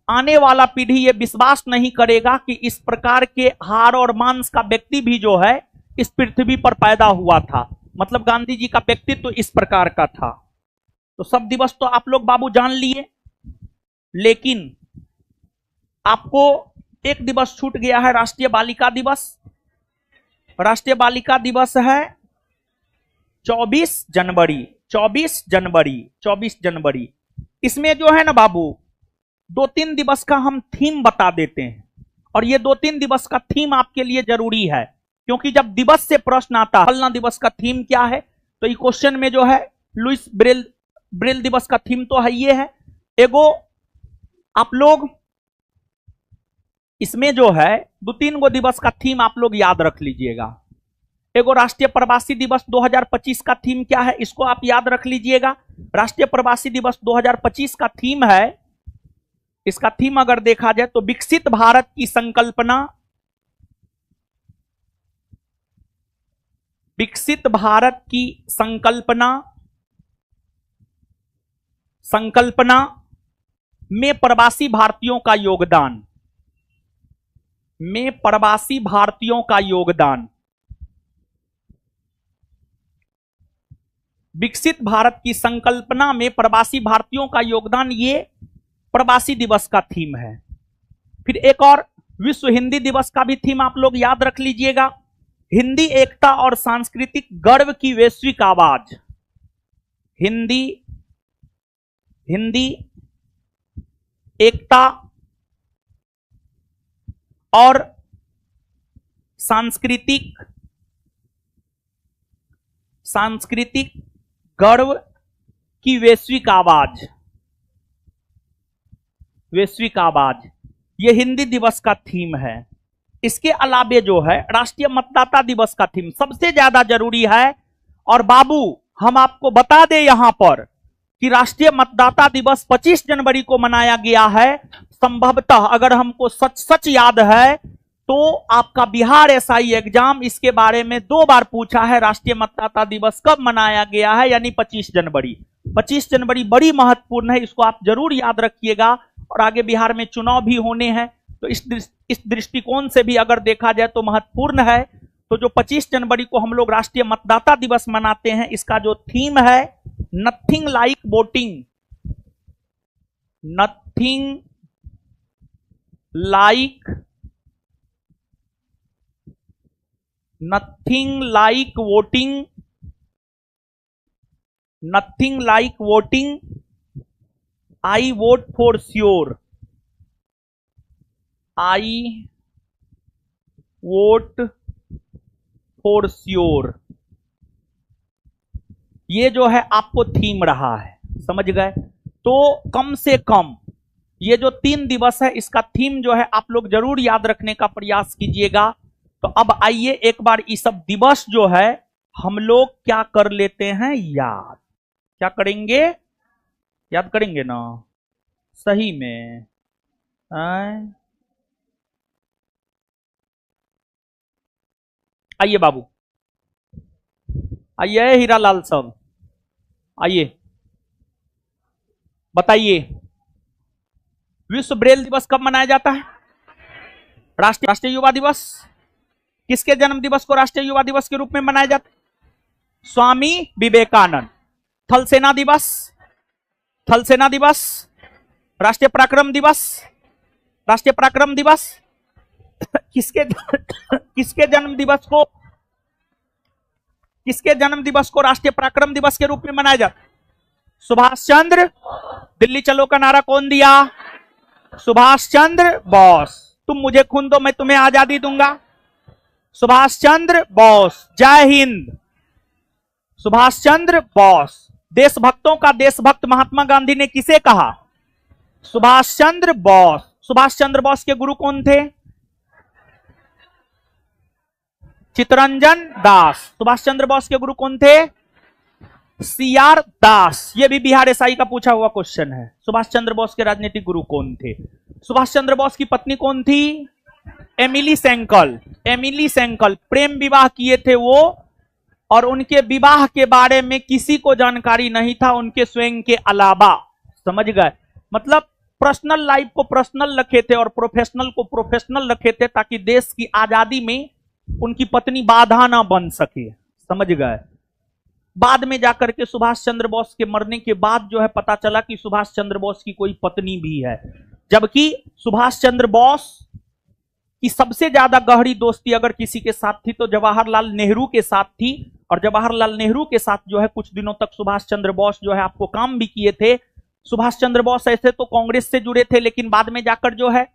आने वाला पीढ़ी यह विश्वास नहीं करेगा कि इस प्रकार के हाड़ और मांस का व्यक्ति भी जो है इस पृथ्वी पर पैदा हुआ था। मतलब गांधी जी का व्यक्तित्व तो इस प्रकार का था। तो सब दिवस तो आप लोग बाबू जान लिए, लेकिन आपको एक दिवस छूट गया है, राष्ट्रीय बालिका दिवस। राष्ट्रीय बालिका दिवस है 24 जनवरी, 24 जनवरी, 24 जनवरी। इसमें जो है ना बाबू 2-3 दिवस का हम थीम बता देते हैं, और ये 2-3 दिवस का थीम आपके लिए जरूरी है, क्योंकि जब दिवस से प्रश्न आता है फलना दिवस का थीम क्या है, तो ये क्वेश्चन में जो है लुइस ब्रेल दिवस का थीम तो है, ये है एगो। आप लोग इसमें जो है 2-3 गो दिवस का थीम आप लोग याद रख लीजिएगा। एगो राष्ट्रीय प्रवासी दिवस 2025 का थीम क्या है, इसको आप याद रख लीजिएगा। राष्ट्रीय प्रवासी दिवस 2025 का थीम है, इसका थीम अगर देखा जाए तो विकसित भारत की संकल्पना, विकसित भारत की संकल्पना में प्रवासी भारतीयों का योगदान, में प्रवासी भारतीयों का योगदान। विकसित भारत की संकल्पना में प्रवासी भारतीयों का योगदान, ये प्रवासी दिवस का थीम है। फिर एक और विश्व हिंदी दिवस का भी थीम आप लोग याद रख लीजिएगा, हिंदी एकता और सांस्कृतिक गर्व की वैश्विक आवाज। हिंदी एकता और सांस्कृतिक गर्व की वैश्विक आवाज, वैश्विक आवाज, ये हिंदी दिवस का थीम है। इसके अलावे जो है राष्ट्रीय मतदाता दिवस का थीम सबसे ज्यादा जरूरी है। और बाबू हम आपको बता दें यहां पर कि राष्ट्रीय मतदाता दिवस 25 जनवरी को मनाया गया है। संभवतः अगर हमको सच याद है तो आपका बिहार एसआई एग्जाम इसके बारे में 2 बार पूछा है, राष्ट्रीय मतदाता दिवस कब मनाया गया है, यानी 25 जनवरी। 25 जनवरी बड़ी महत्वपूर्ण है, इसको आप जरूर याद रखिएगा। और आगे बिहार में चुनाव भी होने हैं, तो इस दृष्टिकोण से भी अगर देखा जाए तो महत्वपूर्ण है। तो जो 25 जनवरी को हम लोग राष्ट्रीय मतदाता दिवस मनाते हैं, इसका जो थीम है nothing like voting, nothing like voting, nothing like voting, I vote for sure, I vote for sure, ये जो है आपको थीम रहा है, समझ गए। तो कम से कम ये जो 3 दिवस है इसका थीम जो है आप लोग जरूर याद रखने का प्रयास कीजिएगा। तो अब आइए एक बार ये सब दिवस जो है हम लोग क्या कर लेते हैं याद। क्या करेंगे? याद करेंगे ना। सही में। आए? आइए बाबू, आइए हीरालाल साहब, आइए बताइए, विश्व ब्रेल दिवस कब मनाया जाता है? राष्ट्रीय युवा दिवस। किसके जन्म दिवस को राष्ट्रीय युवा दिवस के रूप में मनाया जाता है? स्वामी विवेकानंद। थल सेना दिवस, थल सेना दिवस, राष्ट्रीय पराक्रम दिवस, राष्ट्रीय पराक्रम दिवस किसके जन्म दिवस को, किसके जन्म दिवस को राष्ट्रीय पराक्रम दिवस के रूप में मनाया जाता है? सुभाष चंद्र। दिल्ली चलो का नारा कौन दिया? सुभाष चंद्र बोस। तुम मुझे खून दो, मैं तुम्हें आजादी दूंगा। सुभाष चंद्र बोस। जय हिंद। सुभाष चंद्र बोस। देशभक्तों का देशभक्त महात्मा गांधी ने किसे कहा? सुभाष चंद्र बोस। सुभाष चंद्र बोस के गुरु कौन थे? चित्तरंजन दास। सुभाष चंद्र बोस के गुरु कौन थे? सीआर दास। ये भी बिहार एसआई का पूछा हुआ क्वेश्चन है। सुभाष चंद्र बोस के राजनीतिक गुरु कौन थे? सुभाष चंद्र बोस की पत्नी कौन थी? एमिली सेंकल। एमिली सेंकल। प्रेम विवाह किए थे वो, और उनके विवाह के बारे में किसी को जानकारी नहीं था उनके स्वयं के अलावा। समझ गए? मतलब पर्सनल लाइफ को पर्सनल रखे थे और प्रोफेशनल को प्रोफेशनल रखे थे, ताकि देश की आजादी में उनकी पत्नी बाधा ना बन सके। समझ गए? बाद में जाकर के सुभाष चंद्र बोस के मरने के बाद जो है पता चला कि सुभाष चंद्र बोस की कोई पत्नी भी है, जबकि सुभाष चंद्र बोस की सबसे ज्यादा गहरी दोस्ती अगर किसी के साथ थी तो जवाहरलाल नेहरू के साथ थी। और जवाहरलाल नेहरू के साथ जो है कुछ दिनों तक सुभाष चंद्र बोस जो है आपको काम भी किए थे। सुभाष चंद्र बोस ऐसे तो कांग्रेस से जुड़े थे, लेकिन बाद में जाकर जो है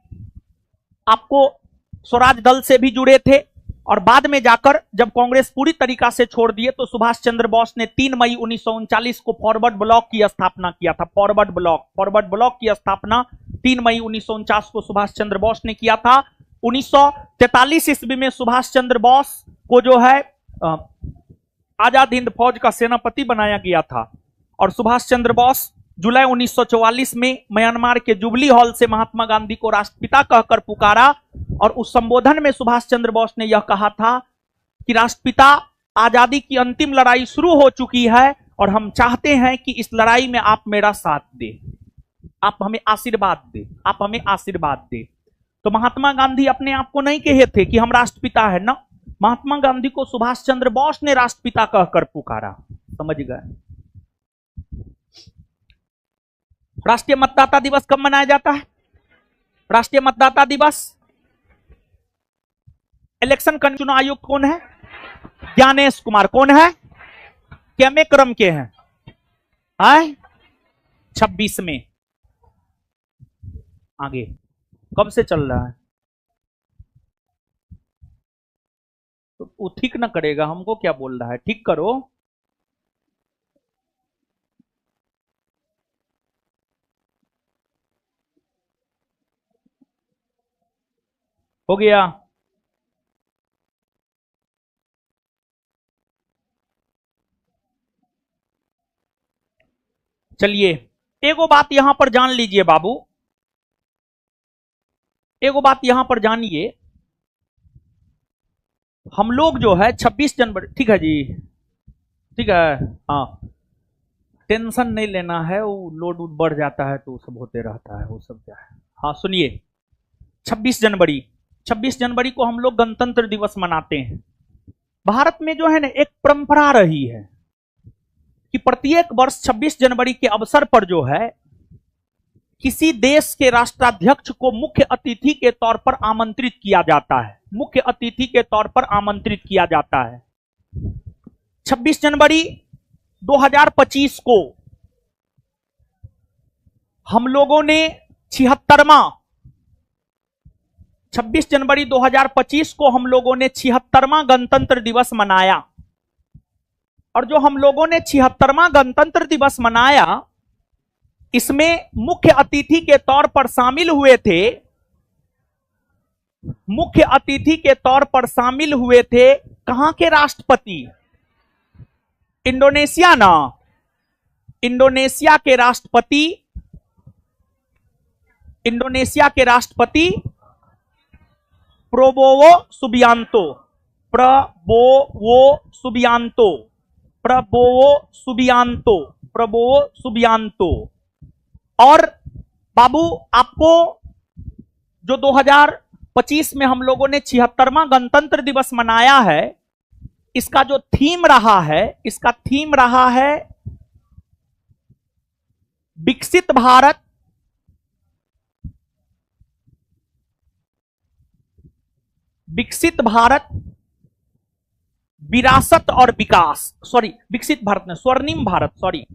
आपको स्वराज दल से भी जुड़े थे, और बाद में जाकर जब कांग्रेस पूरी तरीका से छोड़ दिए तो सुभाष चंद्र बोस ने 3 मई 1939 को फॉरवर्ड ब्लॉक की स्थापना किया था। फॉरवर्ड ब्लॉक की स्थापना 3 मई 1949 को सुभाष चंद्र बोस ने किया था। 1943 ईस्वी में सुभाष चंद्र बोस को जो है आजाद हिंद फौज का सेनापति बनाया गया था, और सुभाष चंद्र बोस जुलाई 1944 में म्यांमार के जुबली हॉल से महात्मा गांधी को राष्ट्रपिता कहकर पुकारा, और उस संबोधन में सुभाष चंद्र बोस ने यह कहा था कि राष्ट्रपिता, आजादी की अंतिम लड़ाई शुरू हो चुकी है और हम चाहते हैं कि इस लड़ाई में आप मेरा साथ दें, आप हमें आशीर्वाद दें, आप हमें आशीर्वाद दें। तो महात्मा गांधी अपने आप को नहीं कहे थे कि हम राष्ट्रपिता है ना, महात्मा गांधी को सुभाष चंद्र बोस ने राष्ट्रपिता कहकर पुकारा। समझ गए? राष्ट्रीय मतदाता दिवस कब मनाया जाता है? राष्ट्रीय मतदाता दिवस। इलेक्शन चुनाव आयुक्त कौन है? ज्ञानेश कुमार। कौन है? कैमे क्रम के हैं? 26 में। आगे कब से चल रहा है? तो वो ठीक ना करेगा, हमको क्या बोल रहा है? ठीक करो। हो गया? चलिए, एगो बात यहां पर जान लीजिए बाबू, एगो बात यहां पर जानिए। हम लोग जो है 26 जनवरी, ठीक है जी, ठीक है, हाँ, टेंशन नहीं लेना है, वो लोड बढ़ जाता है तो सब होते रहता है, वो सब क्या है। हाँ सुनिए, 26 जनवरी को हम लोग गणतंत्र दिवस मनाते हैं। भारत में जो है ना एक परंपरा रही है कि प्रत्येक वर्ष 26 जनवरी के अवसर पर जो है किसी देश के राष्ट्राध्यक्ष को मुख्य अतिथि के तौर पर आमंत्रित किया जाता है। मुख्य अतिथि के तौर पर आमंत्रित किया जाता है। 26 जनवरी 2025 को हम लोगों ने 26 जनवरी 2025 को हम लोगों ने 76वां गणतंत्र दिवस मनाया। और जो हम लोगों ने 76वां गणतंत्र दिवस मनाया, इसमें मुख्य अतिथि के तौर पर शामिल हुए थे, मुख्य अतिथि के तौर पर शामिल हुए थे कहां के राष्ट्रपति? इंडोनेशिया ना, इंडोनेशिया के राष्ट्रपति इंडोनेशिया के राष्ट्रपति Prabowo Subianto, Prabowo Subianto, Prabowo Subianto, Prabowo Subianto. और बाबू आपको जो 2025 में हम लोगों ने 76वां गणतंत्र दिवस मनाया है, इसका जो थीम रहा है, इसका थीम रहा है विकसित भारत, विकसित भारत, विरासत और विकास। सॉरी, विकसित भारत ने स्वर्णिम भारत, सॉरी,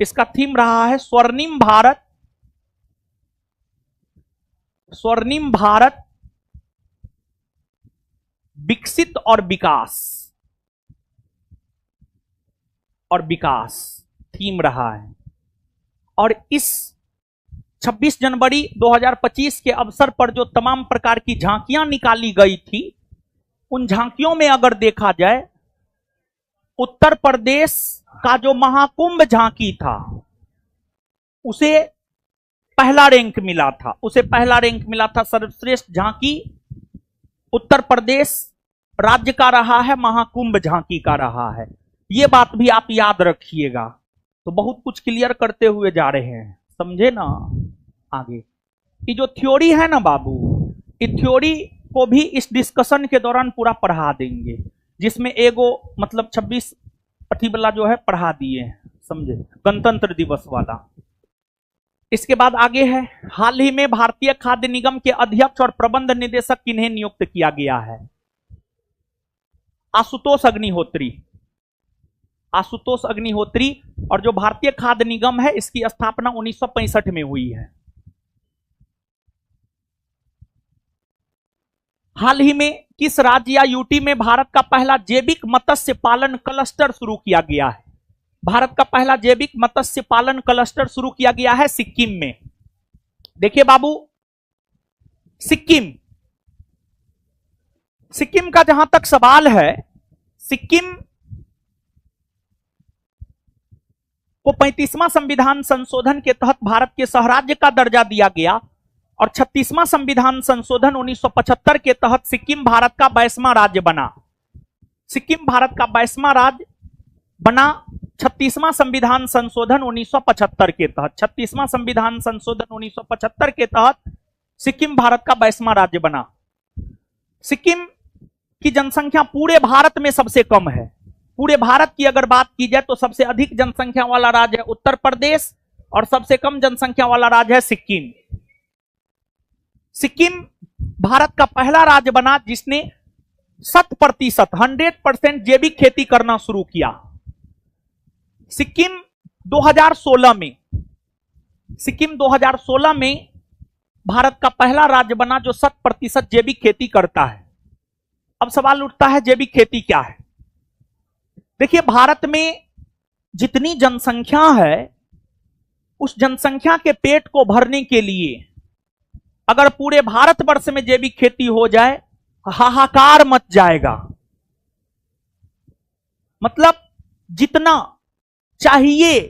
इसका थीम रहा है स्वर्णिम भारत, स्वर्णिम भारत, विकसित और विकास, और विकास थीम रहा है। और इस 26 जनवरी 2025 के अवसर पर जो तमाम प्रकार की झांकियां निकाली गई थी, उन झांकियों में अगर देखा जाए, उत्तर प्रदेश का जो महाकुंभ झांकी था, उसे पहला रैंक मिला था, उसे पहला रैंक मिला था। सर्वश्रेष्ठ झांकी उत्तर प्रदेश राज्य का रहा है, महाकुंभ झांकी का रहा है। ये बात भी आप याद रखिएगा। तो बहुत कुछ क्लियर करते हुए जा रहे हैं, समझे ना। आगे ये जो थ्योरी है ना बाबू, इस थ्योरी को भी इस डिस्कशन के दौरान पूरा पढ़ा देंगे, जिसमें एगो मतलब 26 अठी वाला जो है पढ़ा दिए हैं, समझे, गणतंत्र दिवस वाला। इसके बाद आगे है, हाल ही में भारतीय खाद्य निगम के अध्यक्ष और प्रबंध निदेशक किन्हें नियुक्त किया गया है? आशुतोष अग्निहोत्री, आशुतोष अग्निहोत्री। और जो भारतीय खाद्य निगम है, इसकी स्थापना 1965 में हुई है। हाल ही में किस राज्य या यूटी में भारत का पहला जैविक मत्स्य पालन क्लस्टर शुरू किया गया है? भारत का पहला जैविक मत्स्य पालन क्लस्टर शुरू किया गया है सिक्किम में। देखिए बाबू, सिक्किम, सिक्किम का जहां तक सवाल है, सिक्किम को 35वां संविधान संशोधन के तहत भारत के सहराज्य का दर्जा दिया गया और 36वां संविधान संशोधन 1975 के तहत सिक्किम भारत का 22वां राज्य बना। सिक्किम भारत का 22वां राज्य बना 36वां संविधान संशोधन 1975 के तहत। 36वां संविधान संशोधन 1975 के तहत सिक्किम भारत का 22वां राज्य बना। सिक्किम की जनसंख्या पूरे भारत में सबसे कम है। पूरे भारत की अगर बात की जाए तो सबसे अधिक जनसंख्या वाला राज्य है उत्तर प्रदेश और सबसे कम जनसंख्या वाला राज्य है सिक्किम। सिक्किम भारत का पहला राज्य बना जिसने 100% जैविक खेती करना शुरू किया। सिक्किम 2016 में, सिक्किम 2016 में भारत का पहला राज्य बना जो 100% जैविक खेती करता है। अब सवाल उठता है, जैविक खेती क्या है? देखिए, भारत में जितनी जनसंख्या है, उस जनसंख्या के पेट को भरने के लिए अगर पूरे भारतवर्ष में जैविक खेती हो जाए, हाहाकार मच जाएगा। मतलब जितना चाहिए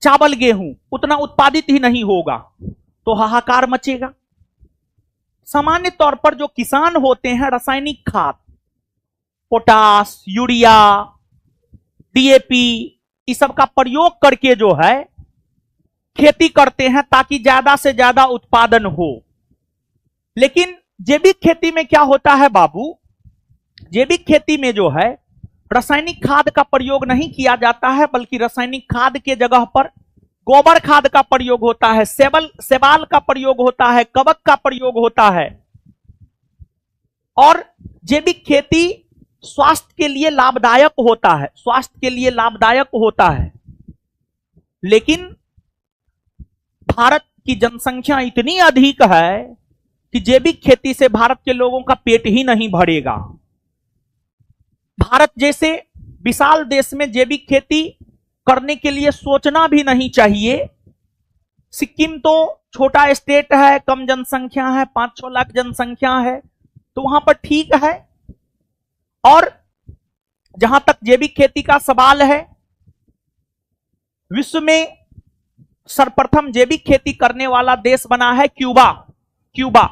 चावल गेहूं उतना उत्पादित ही नहीं होगा, तो हाहाकार मचेगा। सामान्य तौर पर जो किसान होते हैं, रासायनिक खाद, पोटास, यूरिया, डीएपी, इस सब का प्रयोग करके जो है खेती करते हैं ताकि ज्यादा से ज्यादा उत्पादन हो। लेकिन जैविक खेती में क्या होता है बाबू? जैविक खेती में जो है रासायनिक खाद का प्रयोग नहीं किया जाता है, बल्कि रासायनिक खाद के जगह पर गोबर खाद का प्रयोग होता है, सेवाल का प्रयोग होता है, कवक का प्रयोग होता है। और जैविक खेती स्वास्थ्य के लिए लाभदायक होता है, स्वास्थ्य के लिए लाभदायक होता है। लेकिन भारत की जनसंख्या इतनी अधिक है कि जैविक खेती से भारत के लोगों का पेट ही नहीं भरेगा। भारत जैसे विशाल देश में जैविक खेती करने के लिए सोचना भी नहीं चाहिए। सिक्किम तो छोटा स्टेट है, कम जनसंख्या है, 5-6 लाख जनसंख्या है, तो वहां पर ठीक है। और जहां तक जैविक खेती का सवाल है, विश्व में सर्वप्रथम जैविक खेती करने वाला देश बना है क्यूबा। क्यूबा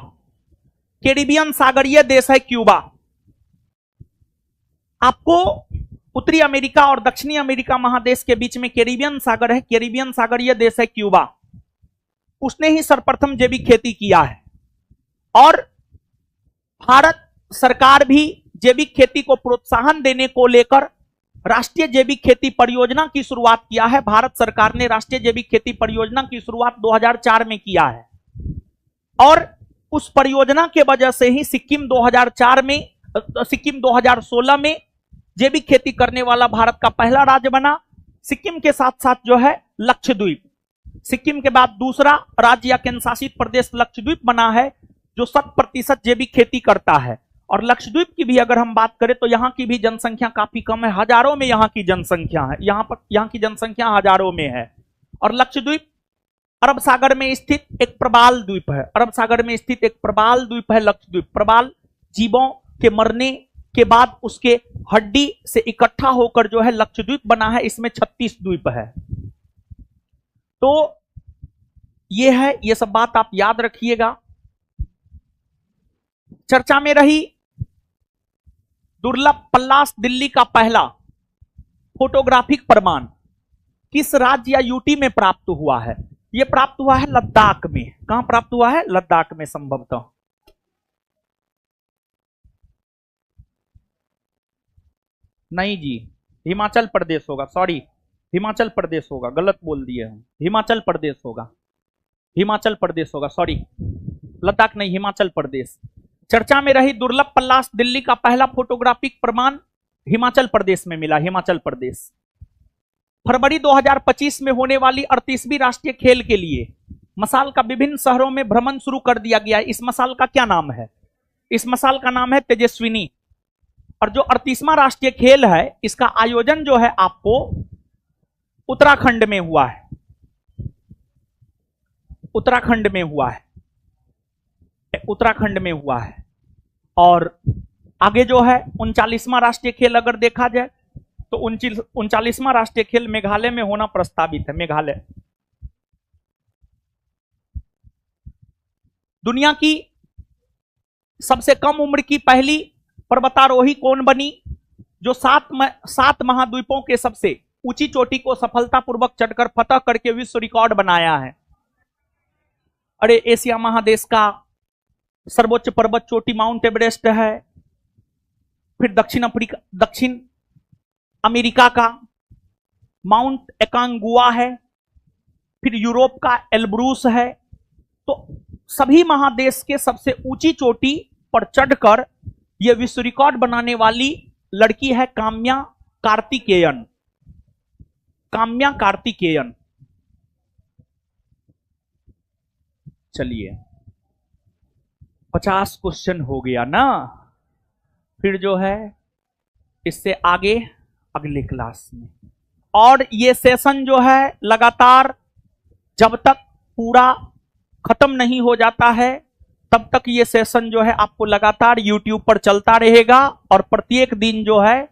कैरिबियन सागरीय देश है क्यूबा। आपको उत्तरी अमेरिका और दक्षिणी अमेरिका महादेश के बीच में कैरिबियन सागर है, कैरिबियन सागरीय देश है क्यूबा। उसने ही सर्वप्रथम जैविक खेती किया है और भारत सरकार भी जैविक खेती को प्रोत्साहन देने को लेकर राष्ट्रीय जैविक खेती परियोजना की शुरुआत किया है। भारत सरकार ने राष्ट्रीय जैविक खेती परियोजना की शुरुआत 2004 में किया है और उस परियोजना के वजह से ही सिक्किम 2016 में जैविक खेती करने वाला भारत का पहला राज्य बना। सिक्किम के साथ साथ जो है लक्षद्वीप, सिक्किम के बाद दूसरा राज्य या केंद्र शासित प्रदेश लक्षद्वीप बना है जो 100% जैविक खेती करता है। और लक्षद्वीप की भी अगर हम बात करें तो यहाँ की भी जनसंख्या काफी कम है, हजारों में यहाँ की जनसंख्या है, यहाँ की जनसंख्या हजारों में है। और लक्षद्वीप अरब सागर में स्थित एक प्रबाल द्वीप है, अरब सागर में स्थित एक प्रबाल द्वीप है लक्षद्वीप। प्रबाल जीवों के मरने के बाद उसके हड्डी से इकट्ठा होकर जो है लक्षद्वीप बना है। इसमें 36 द्वीप है। तो ये है, ये सब बात आप याद रखिएगा। चर्चा में रही दुर्लभ पल्लास दिल्ली का पहला फोटोग्राफिक प्रमाण किस राज्य या यूटी में प्राप्त हुआ है? यह प्राप्त हुआ है लद्दाख में। कहां प्राप्त हुआ है? लद्दाख में संभवतः। नहीं जी, हिमाचल प्रदेश होगा, सॉरी हिमाचल प्रदेश होगा, गलत बोल दिए हम, हिमाचल प्रदेश होगा, हिमाचल प्रदेश होगा, सॉरी लद्दाख नहीं, हिमाचल प्रदेश। चर्चा में रही दुर्लभ पल्लास दिल्ली का पहला फोटोग्राफिक प्रमाण हिमाचल प्रदेश में मिला, हिमाचल प्रदेश। फरवरी 2025 में होने वाली 38वीं राष्ट्रीय खेल के लिए मसाल का विभिन्न शहरों में भ्रमण शुरू कर दिया गया है। इस मसाल का क्या नाम है? इस मसाल का नाम है तेजस्विनी। और जो 38वां राष्ट्रीय खेल है इसका आयोजन जो है आपको उत्तराखंड में हुआ है, उत्तराखंड में हुआ है, उत्तराखंड में हुआ है। और आगे जो है 39वां राष्ट्रीय खेल अगर देखा जाए तो 39वां राष्ट्रीय खेल मेघालय में होना प्रस्तावित है, मेघालय। दुनिया की सबसे कम उम्र की पहली पर्वतारोही कौन बनी? जो 7 महाद्वीपों के सबसे ऊंची चोटी को सफलतापूर्वक चढ़कर फतह करके विश्व रिकॉर्ड बनाया है। अरे एशिया महादेश का सर्वोच्च पर्वत चोटी माउंट एवरेस्ट है, फिर दक्षिण अमेरिका का माउंट एकांगुआ है, फिर यूरोप का एल्ब्रूस है। तो सभी महादेश के सबसे ऊंची चोटी पर चढ़कर यह विश्व रिकॉर्ड बनाने वाली लड़की है काम्या कार्तिकेयन, काम्या कार्तिकेयन। चलिए 50 क्वेश्चन हो गया ना, फिर जो है इससे आगे अगले क्लास में। और ये सेशन जो है लगातार जब तक पूरा खत्म नहीं हो जाता है तब तक ये सेशन जो है आपको लगातार YouTube पर चलता रहेगा। और प्रत्येक दिन जो है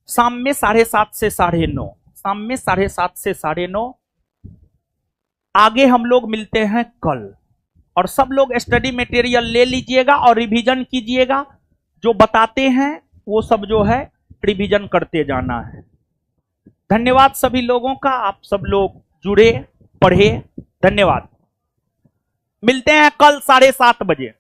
शाम में 7:30 से 9:30, शाम में 7:30 से 9:30 आगे हम लोग मिलते हैं कल। और सब लोग स्टडी मटेरियल ले लीजिएगा और रिवीजन कीजिएगा। जो बताते हैं वो सब जो है रिवीजन करते जाना है। धन्यवाद सभी लोगों का, आप सब लोग जुड़े, पढ़े, धन्यवाद। मिलते हैं कल 7:30 बजे।